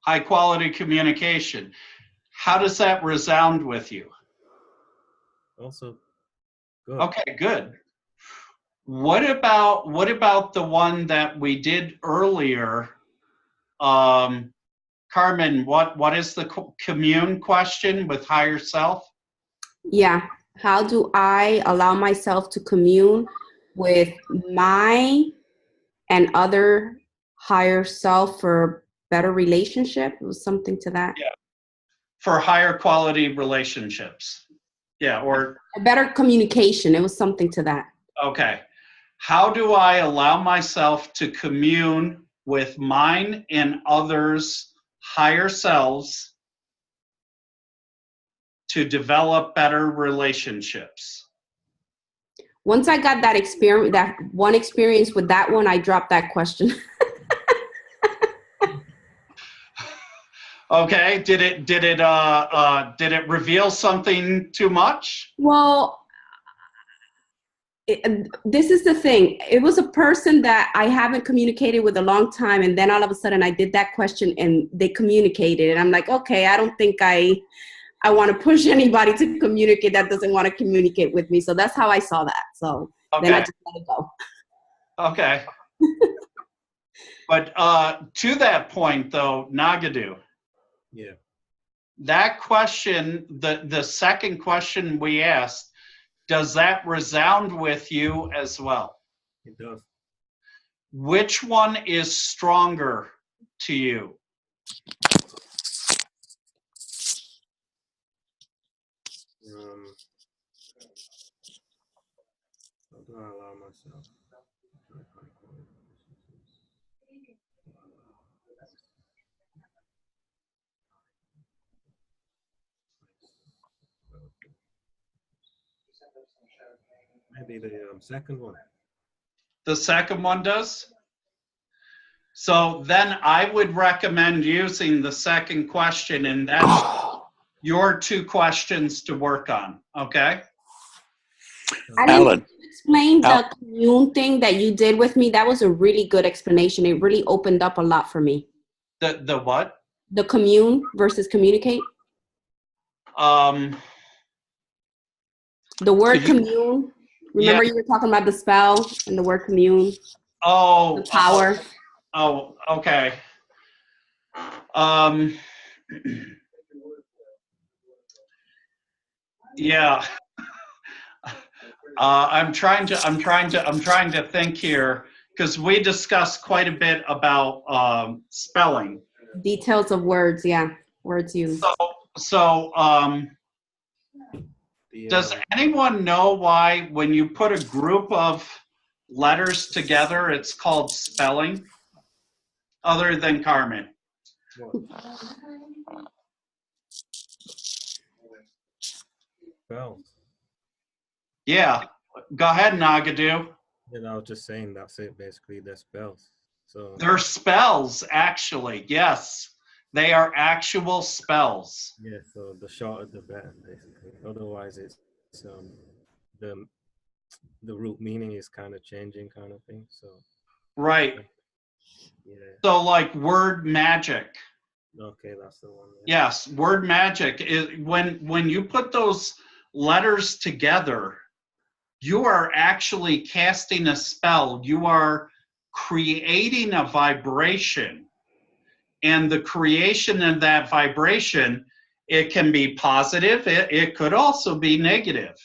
[SPEAKER 1] High quality communication. How does that resound with you?
[SPEAKER 5] Also, good.
[SPEAKER 1] Okay, good. What about the one that we did earlier? Carmen, what is the commune question with higher self?
[SPEAKER 2] Yeah. How do I allow myself to commune with my and other higher self for better relationship? It was something to that.
[SPEAKER 1] Yeah. For higher quality relationships. Yeah, or
[SPEAKER 2] A better communication. It was something to that.
[SPEAKER 1] okay. How do I allow myself to commune with mine and others' higher selves to develop better relationships?
[SPEAKER 2] Once I got that experience, that one experience with that one, I dropped that question.
[SPEAKER 1] Okay, did it reveal something too much?
[SPEAKER 2] Well, this is the thing. It was a person that I haven't communicated with a long time, and then all of a sudden I did that question and they communicated, and I'm like, okay, I don't think I want to push anybody to communicate that doesn't want to communicate with me. So that's how I saw that. So then I
[SPEAKER 1] Okay,
[SPEAKER 2] just let it go.
[SPEAKER 1] okay. But to that point though, Nagadu,
[SPEAKER 5] Yeah,
[SPEAKER 1] that question, the second question we asked, does that resound with you as well?
[SPEAKER 5] it does.
[SPEAKER 1] Which one is stronger to you?
[SPEAKER 5] How do I allow myself to have high quality relationships? Maybe the second one.
[SPEAKER 1] The second one does? So then I would recommend using the second question, and that's your two questions to work on, okay?
[SPEAKER 2] I
[SPEAKER 4] Alan,
[SPEAKER 2] didn't explain
[SPEAKER 4] Al-
[SPEAKER 2] the commune thing that you did with me. That was a really good explanation. It really opened up a lot for me.
[SPEAKER 1] The what?
[SPEAKER 2] The commune versus communicate.
[SPEAKER 1] Um,
[SPEAKER 2] The word
[SPEAKER 4] Could you-
[SPEAKER 2] commune.
[SPEAKER 1] yeah.
[SPEAKER 2] Remember you were talking about the spell and the word commune,
[SPEAKER 1] Oh,
[SPEAKER 2] the power.
[SPEAKER 1] okay. Um, yeah. I'm trying to think here because we discussed quite a bit about spelling.
[SPEAKER 2] Details of words, yeah. Words used.
[SPEAKER 1] So,
[SPEAKER 5] The
[SPEAKER 1] does anyone know why when you put a group of letters together, it's called spelling? Other than Carmen.
[SPEAKER 5] what? Spells.
[SPEAKER 1] Yeah. Go ahead, Nagadu.
[SPEAKER 5] And I was just saying that's it. Basically, they're spells. So
[SPEAKER 1] They're spells, actually. Yes. They are actual spells.
[SPEAKER 5] yeah, so the shorter the better, basically. Otherwise, it's the the root meaning is kind of changing, kind of thing. So
[SPEAKER 1] Right.
[SPEAKER 5] yeah,
[SPEAKER 1] So like word magic.
[SPEAKER 5] Okay, that's the one. Yeah.
[SPEAKER 1] Yes, word magic is when you put those letters together, you are actually casting a spell. You are creating a vibration. And the creation of that vibration, it can be positive, it could also be negative.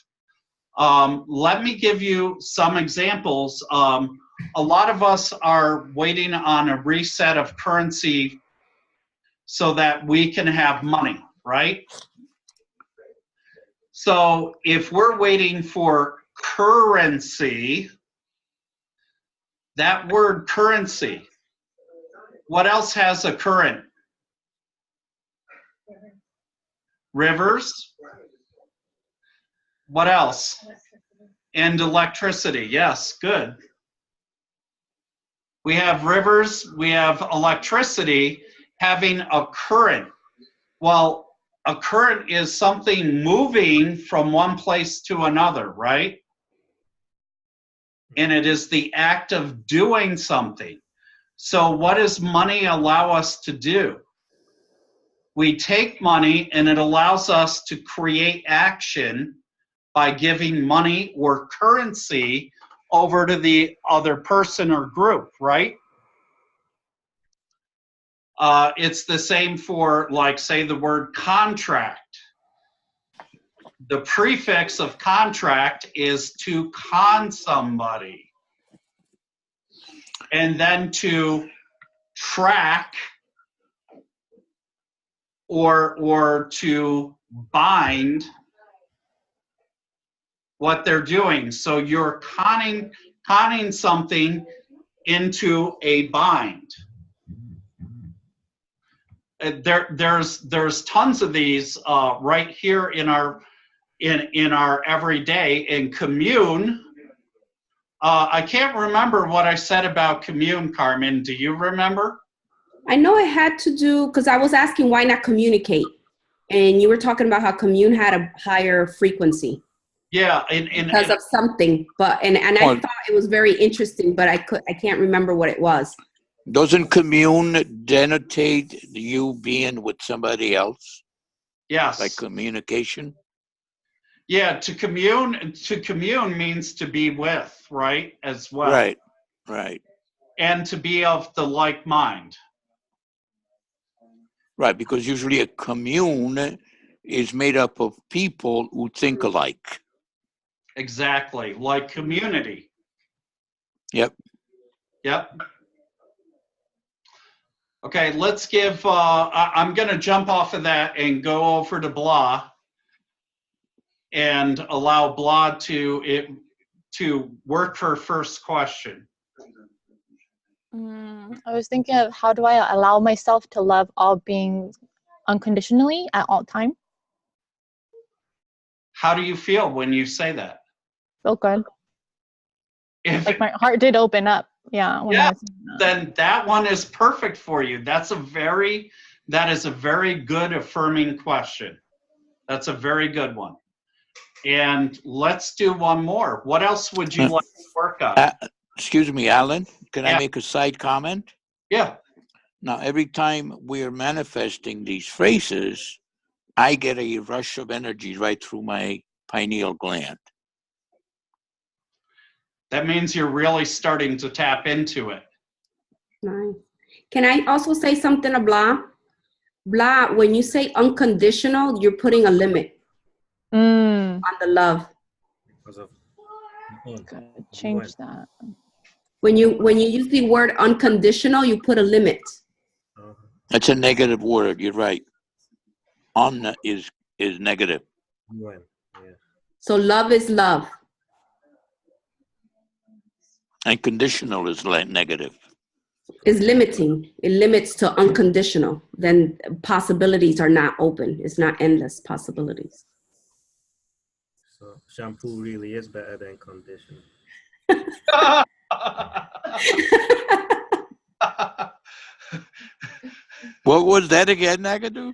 [SPEAKER 1] Let me give you some examples. A lot of us are waiting on a reset of currency so that we can have money, right? So if we're waiting for currency, that word currency, what else has a current? Rivers. What else? And electricity. Yes, good. We have rivers, we have electricity having a current. Well, a current is something moving from one place to another, right? And it is the act of doing something. So what does money allow us to do? We take money and it allows us to create action by giving money or currency over to the other person or group, right? It's the same for, like, say, the word contract. The prefix of contract is to con somebody. And then to track or to bind what they're doing. So you're conning something into a bind. There's tons of these right here in our everyday. In commune, I can't remember what I said about commune, Carmen. Do you remember?
[SPEAKER 2] I know it had to do, because I was asking why not communicate, and you were talking about how commune had a higher frequency.
[SPEAKER 1] Yeah,
[SPEAKER 2] because of something, and I thought it was very interesting, but I can't remember what it was.
[SPEAKER 4] Doesn't commune denotate you being with somebody else?
[SPEAKER 1] Yes.
[SPEAKER 4] Like communication?
[SPEAKER 1] Yeah, to commune means to be with, right, as well.
[SPEAKER 4] Right, right.
[SPEAKER 1] And to be of the like mind.
[SPEAKER 4] Right, because usually a commune is made up of people who think alike.
[SPEAKER 1] Exactly, like community.
[SPEAKER 4] Yep.
[SPEAKER 1] Yep. Okay, let's give, I'm going to jump off of that and go over to Blah and allow Blah to work her first question.
[SPEAKER 6] I was thinking of how do I allow myself to love all beings unconditionally at all time?
[SPEAKER 1] How do you feel when you say that?
[SPEAKER 6] Feel good.
[SPEAKER 1] If
[SPEAKER 6] my heart did open up. Yeah.
[SPEAKER 1] Then that one is perfect for you. That is a very good affirming question. That's a very good one. And let's do one more. What else would you like to work on?
[SPEAKER 4] Excuse me, Alan, can I make a side comment?
[SPEAKER 1] Yeah.
[SPEAKER 4] Now, every time we're manifesting these phrases, I get a rush of energy right through my pineal gland.
[SPEAKER 1] That means you're really starting to tap into it.
[SPEAKER 2] Nice. Can I also say something to Blah? Blah, when you say unconditional, you're putting a limit on the love.
[SPEAKER 6] Change that.
[SPEAKER 2] When you use the word unconditional, you put a limit.
[SPEAKER 4] That's a negative word. You're right. On is negative.
[SPEAKER 5] Yeah.
[SPEAKER 2] So love is love.
[SPEAKER 4] And conditional is negative.
[SPEAKER 2] Is limiting. It limits to unconditional. Then possibilities are not open. It's not endless possibilities.
[SPEAKER 5] So shampoo really is better than conditioner.
[SPEAKER 4] What was that again, Nagadu?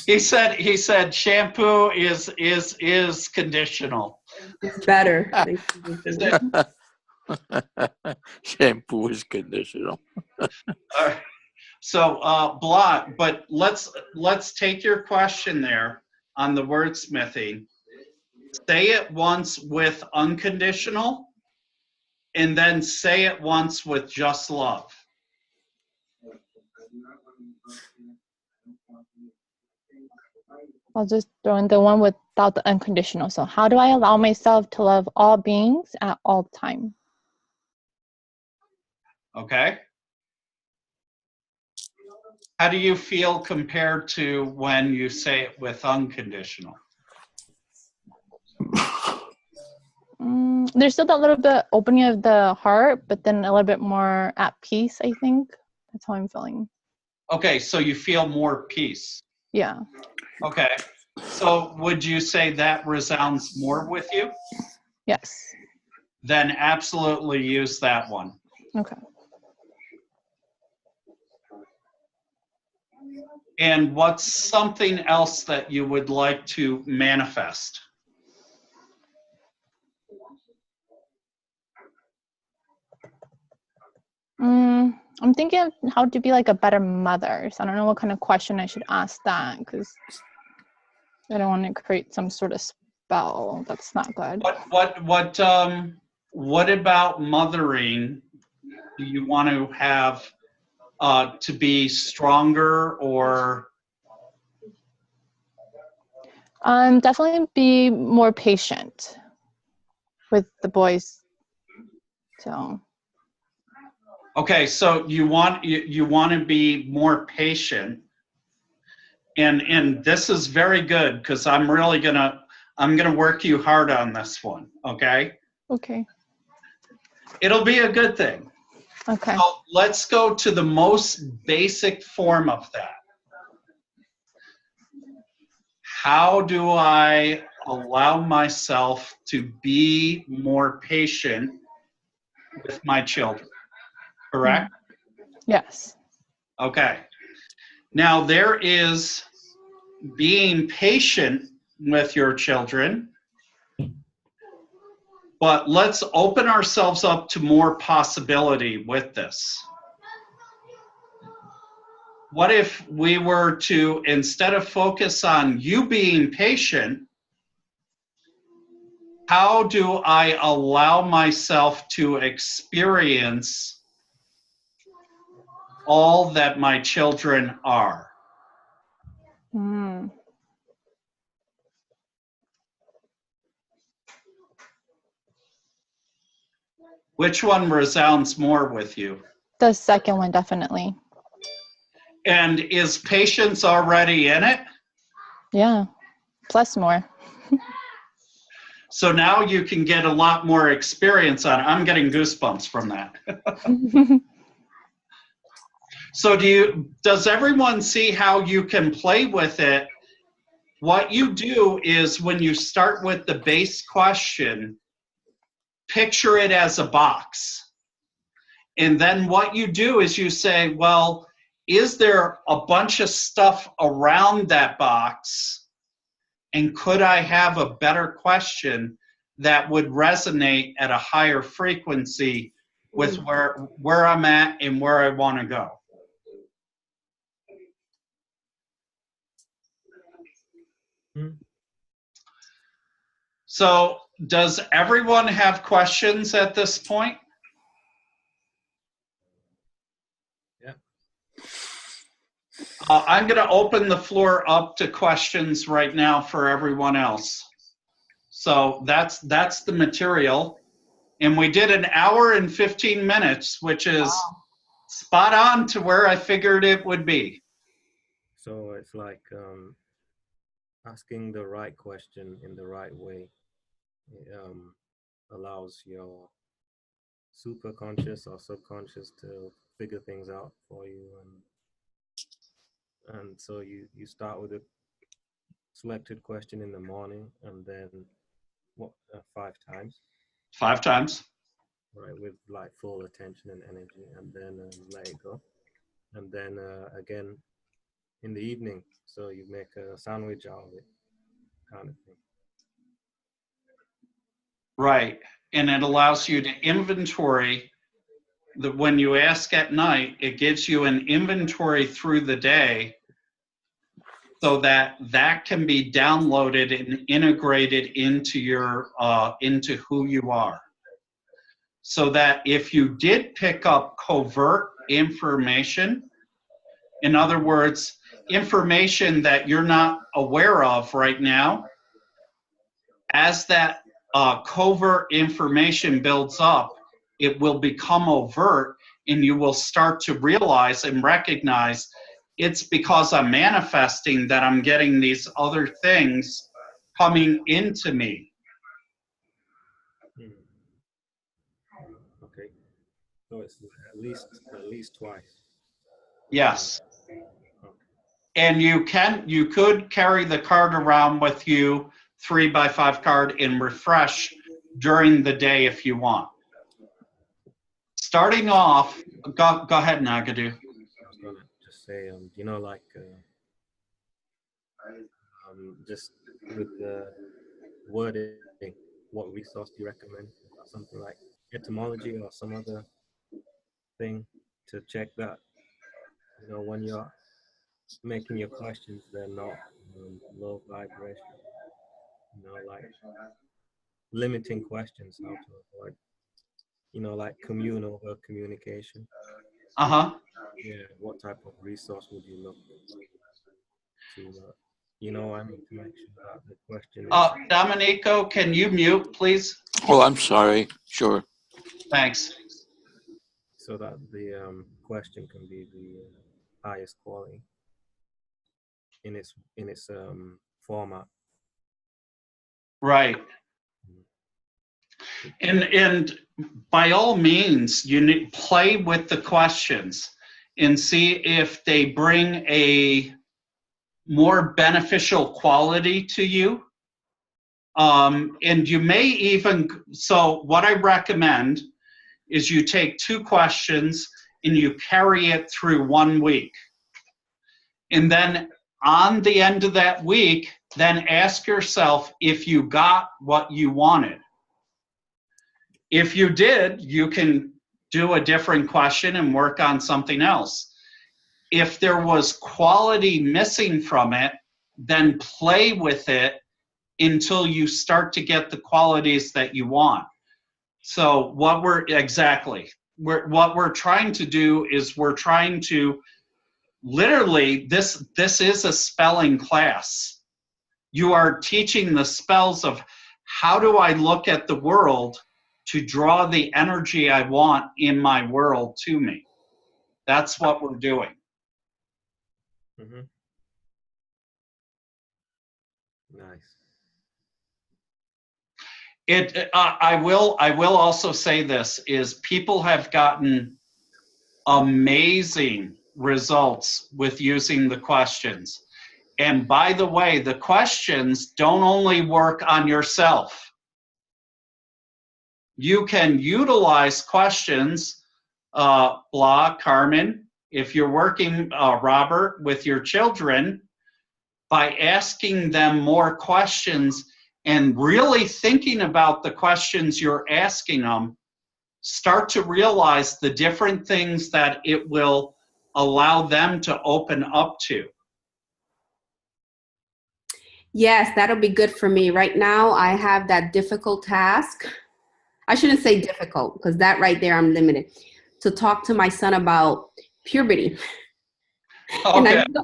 [SPEAKER 1] He said shampoo is conditional.
[SPEAKER 2] It's better.
[SPEAKER 4] Shampoo is conditional.
[SPEAKER 1] All right. So, Blot, but let's take your question there on the wordsmithing. Say it once with unconditional, and then say it once with just love.
[SPEAKER 6] I'll just throw in the one without the unconditional. So how do I allow myself to love all beings at all time?
[SPEAKER 1] Okay? How do you feel compared to when you say it with unconditional?
[SPEAKER 6] There's still that little bit opening of the heart, but then a little bit more at peace, I think. That's how I'm feeling.
[SPEAKER 1] Okay, so you feel more peace.
[SPEAKER 6] Yeah.
[SPEAKER 1] Okay. So would you say that resounds more with you?
[SPEAKER 6] Yes.
[SPEAKER 1] Then absolutely use that one.
[SPEAKER 6] Okay.
[SPEAKER 1] And what's something else that you would like to manifest?
[SPEAKER 6] I'm thinking of how to be like a better mother. So I don't know what kind of question I should ask that, because I don't want to create some sort of spell that's not good.
[SPEAKER 1] What about mothering do you want to have to be stronger or?
[SPEAKER 6] Definitely be more patient with the boys. So.
[SPEAKER 1] Okay, so you want to be more patient, and this is very good because I'm gonna work you hard on this one. Okay.
[SPEAKER 6] Okay.
[SPEAKER 1] It'll be a good thing.
[SPEAKER 6] Okay.
[SPEAKER 1] So let's go to the most basic form of that. How do I allow myself to be more patient with my children? Correct?
[SPEAKER 6] Yes.
[SPEAKER 1] Okay. Now there is being patient with your children, but let's open ourselves up to more possibility with this. What if we were to, instead of focus on you being patient, how do I allow myself to experience all that my children are? Which one resounds more with you?
[SPEAKER 6] The second one, definitely.
[SPEAKER 1] And is patience already in it?
[SPEAKER 6] Yeah. Plus more.
[SPEAKER 1] So now you can get a lot more experience on it. I'm getting goosebumps from that. So does everyone see how you can play with it? What you do is when you start with the base question, picture it as a box. And then what you do is you say, well, is there a bunch of stuff around that box? And could I have a better question that would resonate at a higher frequency with where I'm at and where I want to go? So does everyone have questions at this point?
[SPEAKER 5] Yeah.
[SPEAKER 1] I'm going to open the floor up to questions right now for everyone else. So that's the material. And we did an hour and 15 minutes, which is spot on to where I figured it would be.
[SPEAKER 5] So it's like asking the right question in the right way allows your super conscious or subconscious to figure things out for you, and so you start with a selected question in the morning, and then 5 times.
[SPEAKER 1] 5 times.
[SPEAKER 5] Right, with like full attention and energy, and then let it go, and then again in the evening, so you make a sandwich out of it, kind of thing.
[SPEAKER 1] Right, and it allows you to inventory when you ask at night, it gives you an inventory through the day so that that can be downloaded and integrated into your into who you are. So that if you did pick up covert information, in other words, information that you're not aware of right now, as that covert information builds up, it will become overt, and you will start to realize and recognize it's because I'm manifesting that I'm getting these other things coming into me.
[SPEAKER 5] Okay. So it's at least twice.
[SPEAKER 1] Yes.
[SPEAKER 5] Okay.
[SPEAKER 1] And you could carry the card around with you, 3x5 card, and refresh during the day if you want. Starting off, go ahead, Nagadu.
[SPEAKER 5] I was gonna just say, you know, like, just with the wording, what resource do you recommend? Something like etymology or some other thing to check that, you know, when you're making your questions, they're not low vibration. You know, like limiting questions, how to avoid, you know, like communal or communication. Yeah, what type of resource would you look to, you know, I mean, to make sure that the question is...
[SPEAKER 1] Domenico, can you mute, please?
[SPEAKER 4] Oh, I'm sorry. Sure.
[SPEAKER 1] Thanks.
[SPEAKER 5] So that the question can be the highest quality in its format.
[SPEAKER 1] Right. And by all means, you need play with the questions and see if they bring a more beneficial quality to you. And you may even, so what I recommend is you take 2 questions and you carry it through 1 week. And then on the end of that week, then ask yourself if you got what you wanted. If you did, you can do a different question and work on something else. If there was quality missing from it, then play with it until you start to get the qualities that you want. So what we're trying to do is we're trying to literally, this is a spelling class. You are teaching the spells of how do I look at the world to draw the energy I want in my world to me. That's what we're doing.
[SPEAKER 5] Mm-hmm. Nice.
[SPEAKER 1] I will also say this is people have gotten amazing results with using the questions. And by the way, the questions don't only work on yourself. You can utilize questions, Blah, Carmen, if you're working, Robert, with your children, by asking them more questions and really thinking about the questions you're asking them, start to realize the different things that it will allow them to open up to.
[SPEAKER 2] Yes, that'll be good for me. Right now, I have that difficult task. I shouldn't say difficult, because that right there, I'm limited. To talk to my son about puberty.
[SPEAKER 1] Okay.
[SPEAKER 2] And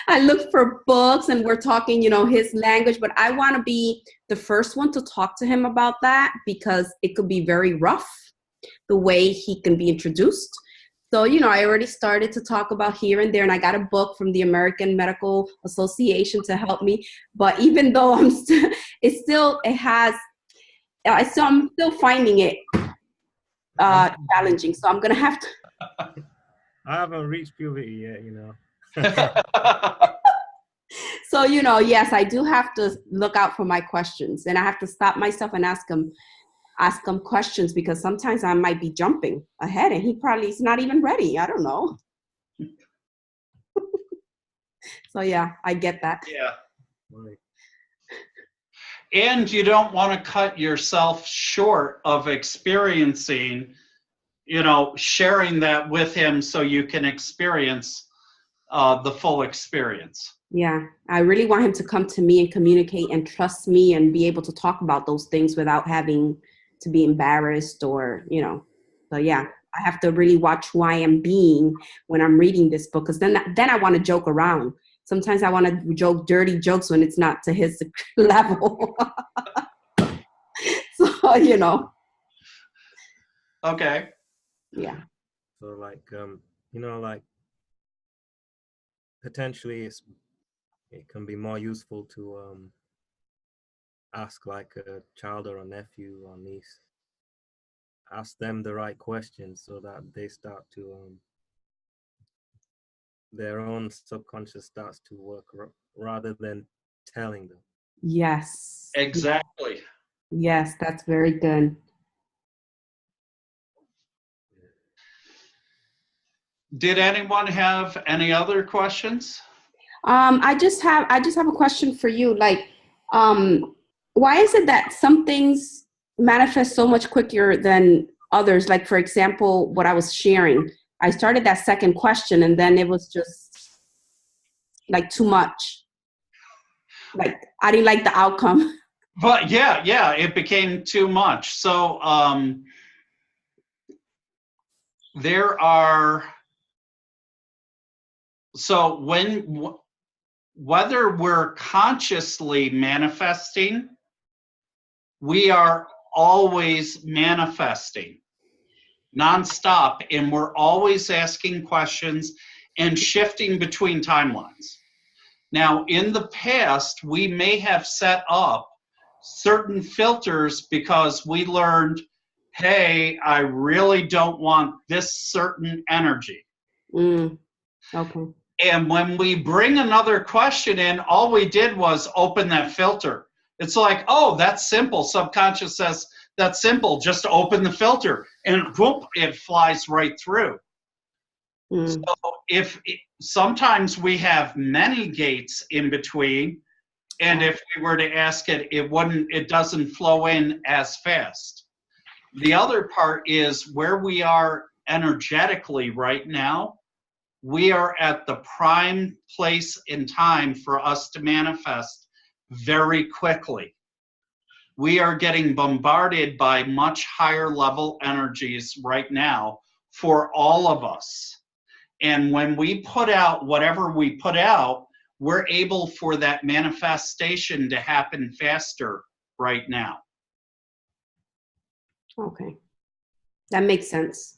[SPEAKER 2] I looked for books, and we're talking, you know, his language, but I want to be the first one to talk to him about that, because it could be very rough the way he can be introduced. So, you know, I already started to talk about here and there, and I got a book from the American Medical Association to help me. But even though I'm still finding it challenging. So I'm gonna have to.
[SPEAKER 5] I haven't reached puberty yet, you know.
[SPEAKER 2] So, you know, yes, I do have to look out for my questions, and I have to stop myself and ask him questions, because sometimes I might be jumping ahead and he probably is not even ready. I don't know. So yeah, I get that.
[SPEAKER 1] Yeah.
[SPEAKER 5] Right.
[SPEAKER 1] And you don't want to cut yourself short of experiencing sharing that with him so you can experience the full experience.
[SPEAKER 2] Yeah, I really want him to come to me and communicate and trust me and be able to talk about those things without having to be embarrassed or, So yeah, I have to really watch who I am being when I'm reading this book, because then I want to joke around. Sometimes I want to joke dirty jokes when it's not to his level. So,
[SPEAKER 1] Okay.
[SPEAKER 2] Yeah.
[SPEAKER 5] So like like potentially it can be more useful to ask like a child or a nephew or niece, ask them the right questions so that they start to their own subconscious starts to work rather than telling them.
[SPEAKER 2] Yes.
[SPEAKER 1] Exactly.
[SPEAKER 2] Yes, that's very good.
[SPEAKER 1] Did anyone have any other questions?
[SPEAKER 2] I just have a question for you. Like, why is it that some things manifest so much quicker than others? Like, for example, what I was sharing, I started that second question and then it was just like too much. Like, I didn't like the outcome.
[SPEAKER 1] But yeah, it became too much. So whether we're consciously manifesting, we are always manifesting nonstop, and we're always asking questions and shifting between timelines. Now, in the past, we may have set up certain filters because we learned, hey, I really don't want this certain energy.
[SPEAKER 2] Okay.
[SPEAKER 1] And when we bring another question in, all we did was open that filter. It's like, oh, that's simple. Subconscious says, that's simple. Just open the filter. And whoop, it flies right through. So sometimes we have many gates in between. And if we were to ask it, it doesn't flow in as fast. The other part is where we are energetically right now. We are at the prime place in time for us to manifest very quickly. We are getting bombarded by much higher level energies right now for all of us. And when we put out whatever we put out, we're able for that manifestation to happen faster right now.
[SPEAKER 2] Okay. That makes sense.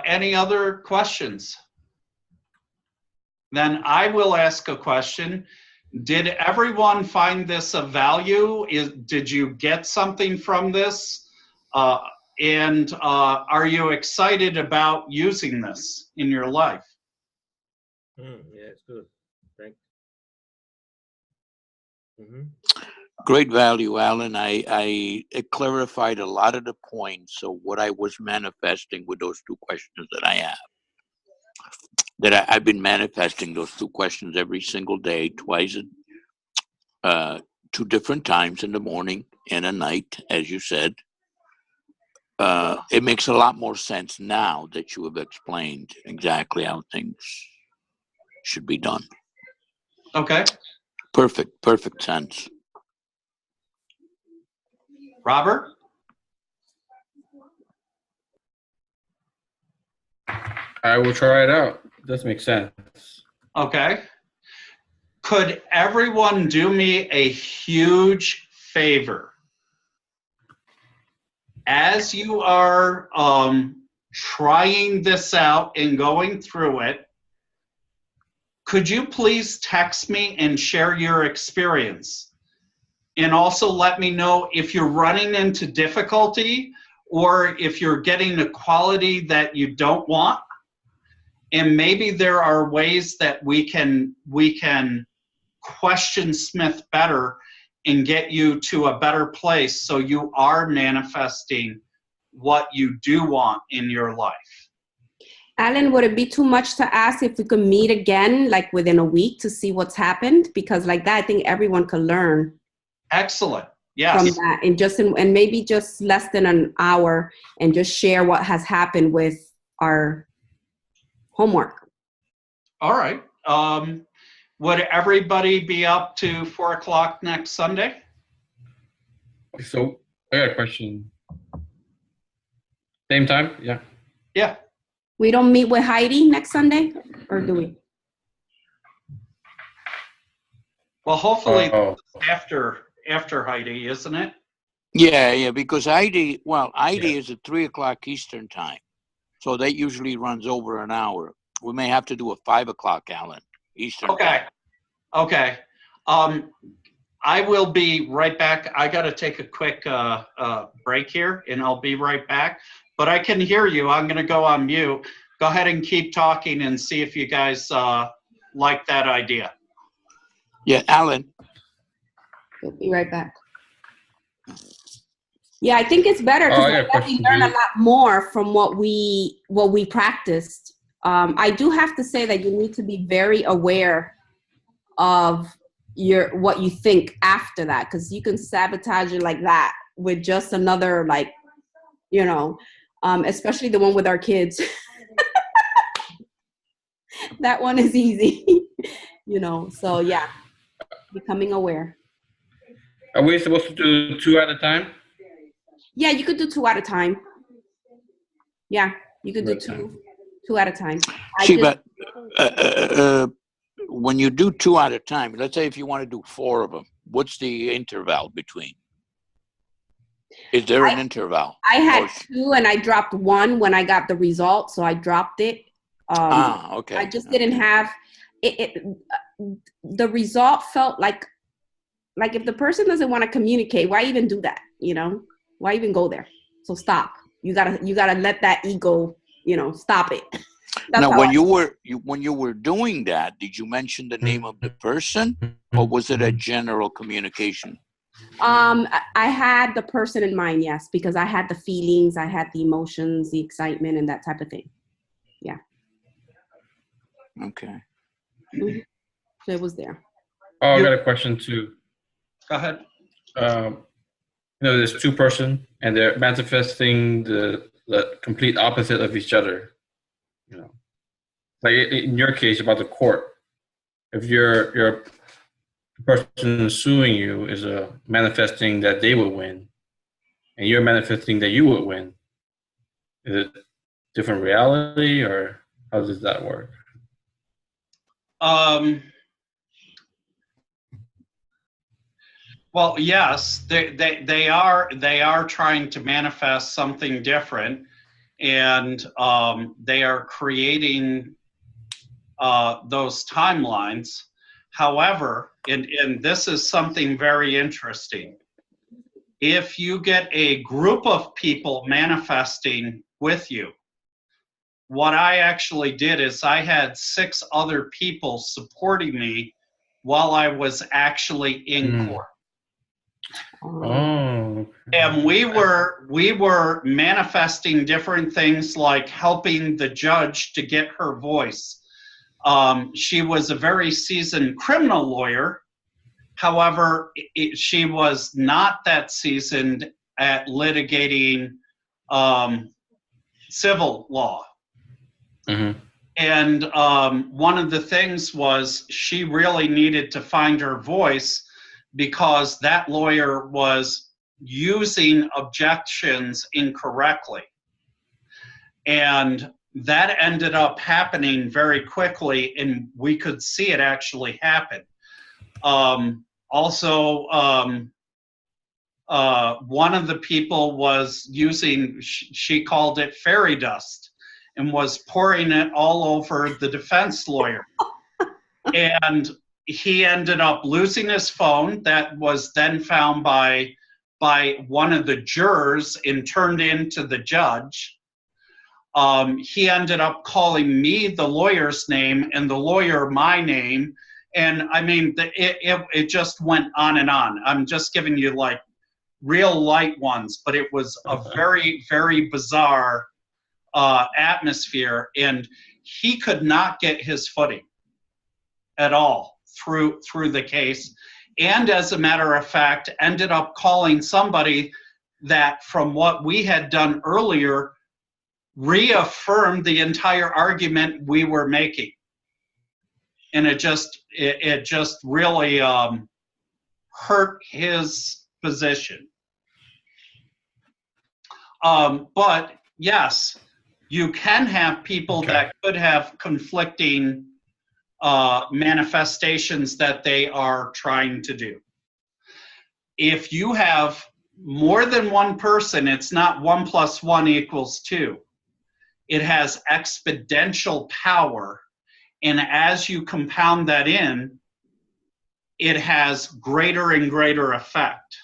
[SPEAKER 1] Any other questions? Then I will ask a question. Did everyone find this of value? Did you get something from this? And are you excited about using this in your life?
[SPEAKER 5] Yeah, it's good. Thanks.
[SPEAKER 4] Great value, Alan. It clarified a lot of the points of what I was manifesting with those two questions that I have. I've been manifesting those two questions every single day, twice, two different times in the morning and at night, as you said. It makes a lot more sense now that you have explained exactly how things should be done.
[SPEAKER 1] Okay.
[SPEAKER 4] Perfect sense.
[SPEAKER 1] Robert?
[SPEAKER 3] I will try it out. It does make sense.
[SPEAKER 1] Okay. Could everyone do me a huge favor? As you are trying this out and going through it, could you please text me and share your experience? And also let me know if you're running into difficulty or if you're getting the quality that you don't want. And maybe there are ways that we can question Smith better and get you to a better place so you are manifesting what you do want in your life.
[SPEAKER 2] Alan, would it be too much to ask if we could meet again, like within a week, to see what's happened? Because like that, I think everyone could learn.
[SPEAKER 1] Excellent. Yes.
[SPEAKER 2] that, and maybe just less than an hour, and just share what has happened with our homework.
[SPEAKER 1] All right. Would everybody be up to 4 o'clock next Sunday?
[SPEAKER 3] So I got a question. Same time? Yeah.
[SPEAKER 1] Yeah.
[SPEAKER 2] We don't meet with Heidi next Sunday, or do we?
[SPEAKER 1] Well, hopefully
[SPEAKER 3] Oh.
[SPEAKER 1] after Heidi, isn't it?
[SPEAKER 4] Yeah, because ID is at 3 o'clock Eastern time. So that usually runs over an hour. We may have to do a 5 o'clock, Alan, Eastern
[SPEAKER 1] Okay.
[SPEAKER 4] time.
[SPEAKER 1] Okay. I will be right back. I got to take a quick break here, and I'll be right back. But I can hear you. I'm going to go on mute. Go ahead and keep talking and see if you guys like that idea.
[SPEAKER 4] Yeah, Alan.
[SPEAKER 2] We'll be right back. Yeah, I think it's better because
[SPEAKER 3] I got a
[SPEAKER 2] we
[SPEAKER 3] question,
[SPEAKER 2] learn a
[SPEAKER 3] Julie.
[SPEAKER 2] lot more from what we practiced. I do have to say that you need to be very aware of what you think after that, because you can sabotage it like that with just another, like, especially the one with our kids. That one is easy, so yeah, becoming aware.
[SPEAKER 3] Are we supposed to do 2 at a time?
[SPEAKER 2] Yeah, you could do 2 at a time. Yeah, you could do
[SPEAKER 3] Right time.
[SPEAKER 2] two at a time.
[SPEAKER 4] See, but when you do 2 at a time, let's say if you want to do 4 of them, what's the interval between? Is there an interval?
[SPEAKER 2] I had
[SPEAKER 4] Or-
[SPEAKER 2] 2 and I dropped 1 when I got the result, so I dropped it.
[SPEAKER 4] Okay.
[SPEAKER 2] I just didn't have it. The result felt like if the person doesn't want to communicate, why even do that? Why even go there? So stop. You gotta let that ego, stop it. That's
[SPEAKER 4] Now,
[SPEAKER 2] how
[SPEAKER 4] when you were doing that, did you mention the name of the person, or was it a general communication?
[SPEAKER 2] I had the person in mind, yes, because I had the feelings, I had the emotions, the excitement, and that type of thing. Yeah.
[SPEAKER 4] Okay.
[SPEAKER 2] So it was there.
[SPEAKER 3] Oh, I got a question too.
[SPEAKER 1] Go ahead.
[SPEAKER 3] There's 2 person and they're manifesting the complete opposite of each other. Like in your case about the court, if your person suing you is manifesting that they will win, and you're manifesting that you would win, is it different reality, or how does that work?
[SPEAKER 1] Well, yes, they are trying to manifest something different, and they are creating those timelines. However, and this is something very interesting. If you get a group of people manifesting with you, what I actually did is I had 6 other people supporting me while I was actually in court.
[SPEAKER 3] Oh.
[SPEAKER 1] And we were manifesting different things, like helping the judge to get her voice. She was a very seasoned criminal lawyer. However, she was not that seasoned at litigating civil law.
[SPEAKER 3] Mm-hmm.
[SPEAKER 1] And one of the things was she really needed to find her voice, because that lawyer was using objections incorrectly. And that ended up happening very quickly, and we could see it actually happen. Also, one of the people was using, she called it fairy dust, and was pouring it all over the defense lawyer. And he ended up losing his phone. That was then found by one of the jurors and turned into the judge. He ended up calling me the lawyer's name and the lawyer my name. And I mean, it just went on and on. I'm just giving you like real light ones, but it was a very, very bizarre atmosphere. And he could not get his footing at all through the case. and as a matter of fact, ended up calling somebody that, from what we had done earlier, reaffirmed the entire argument we were making. And it just really hurt his position. But yes, you can have people that could have conflicting manifestations that they are trying to do. If you have more than one person, it's not 1 + 1 = 2. It has exponential power. And as you compound that in, it has greater and greater effect.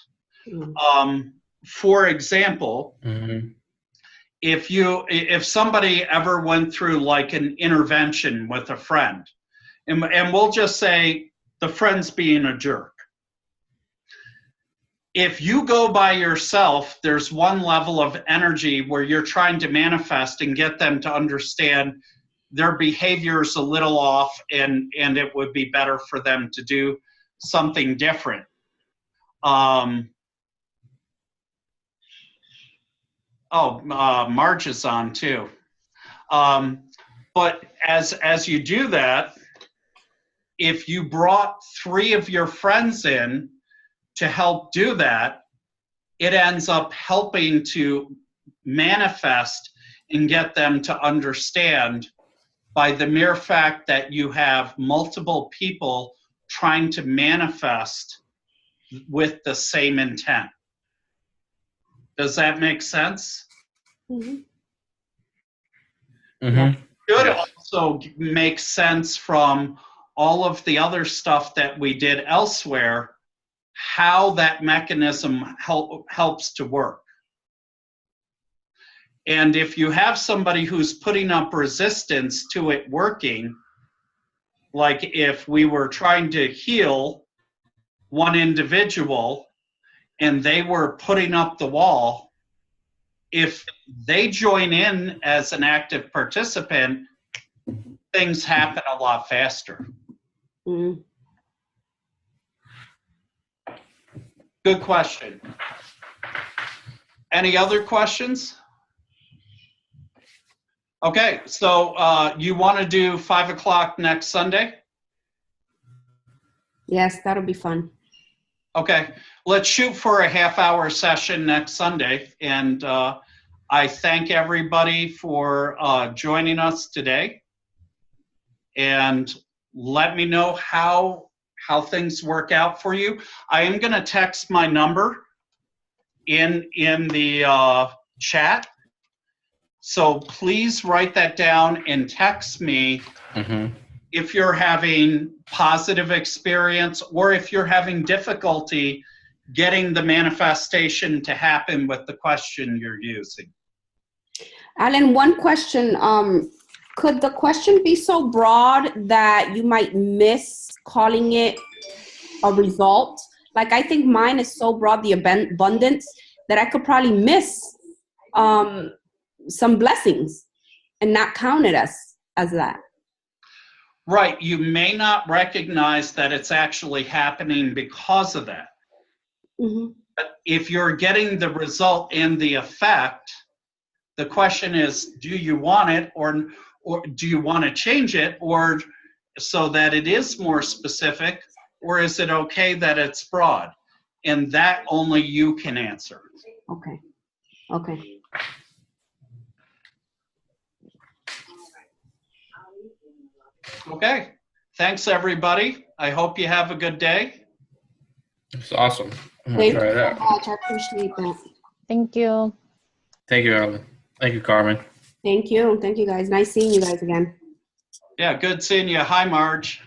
[SPEAKER 1] For example, if somebody ever went through like an intervention with a friend, and we'll just say the friend's being a jerk. If you go by yourself, there's one level of energy where you're trying to manifest and get them to understand their behavior's a little off, and it would be better for them to do something different. Marge is on too. But as you do that, if you brought 3 of your friends in to help do that, it ends up helping to manifest and get them to understand by the mere fact that you have multiple people trying to manifest with the same intent. Does that make sense?
[SPEAKER 2] Mhm.
[SPEAKER 1] It should also make sense from all of the other stuff that we did elsewhere, how that mechanism helps to work. And if you have somebody who's putting up resistance to it working, like if we were trying to heal one individual and they were putting up the wall, if they join in as an active participant, things happen a lot faster.
[SPEAKER 2] Mm.
[SPEAKER 1] Good question. Any other questions? Okay, so you want to do 5 o'clock next Sunday?
[SPEAKER 2] Yes, that'll be fun.
[SPEAKER 1] Okay, let's shoot for a half-hour session next Sunday. And I thank everybody for joining us today. And let me know how things work out for you. I am going to text my number in the chat. So please write that down and text me if you're having positive experience or if you're having difficulty getting the manifestation to happen with the question you're using.
[SPEAKER 2] Alan, one question. Could the question be so broad that you might miss calling it a result? Like, I think mine is so broad, the abundance, that I could probably miss some blessings and not count it as that.
[SPEAKER 1] Right. You may not recognize that it's actually happening because of that.
[SPEAKER 2] Mm-hmm.
[SPEAKER 1] But if you're getting the result and the effect, the question is, do you want it or do you want to change it, or so that it is more specific, or is it okay that it's broad? And that only you can answer.
[SPEAKER 2] Okay. Okay.
[SPEAKER 1] Okay. Thanks, everybody. I hope you have a good day.
[SPEAKER 3] It's awesome. I'm gonna
[SPEAKER 2] Thank
[SPEAKER 3] try
[SPEAKER 2] you
[SPEAKER 3] it out.
[SPEAKER 2] so much. I appreciate that.
[SPEAKER 6] Thank you.
[SPEAKER 3] Thank you, Alan. Thank you, Carmen.
[SPEAKER 2] Thank you. Thank you, guys. Nice seeing you guys again.
[SPEAKER 1] Yeah, good seeing you. Hi, Marge.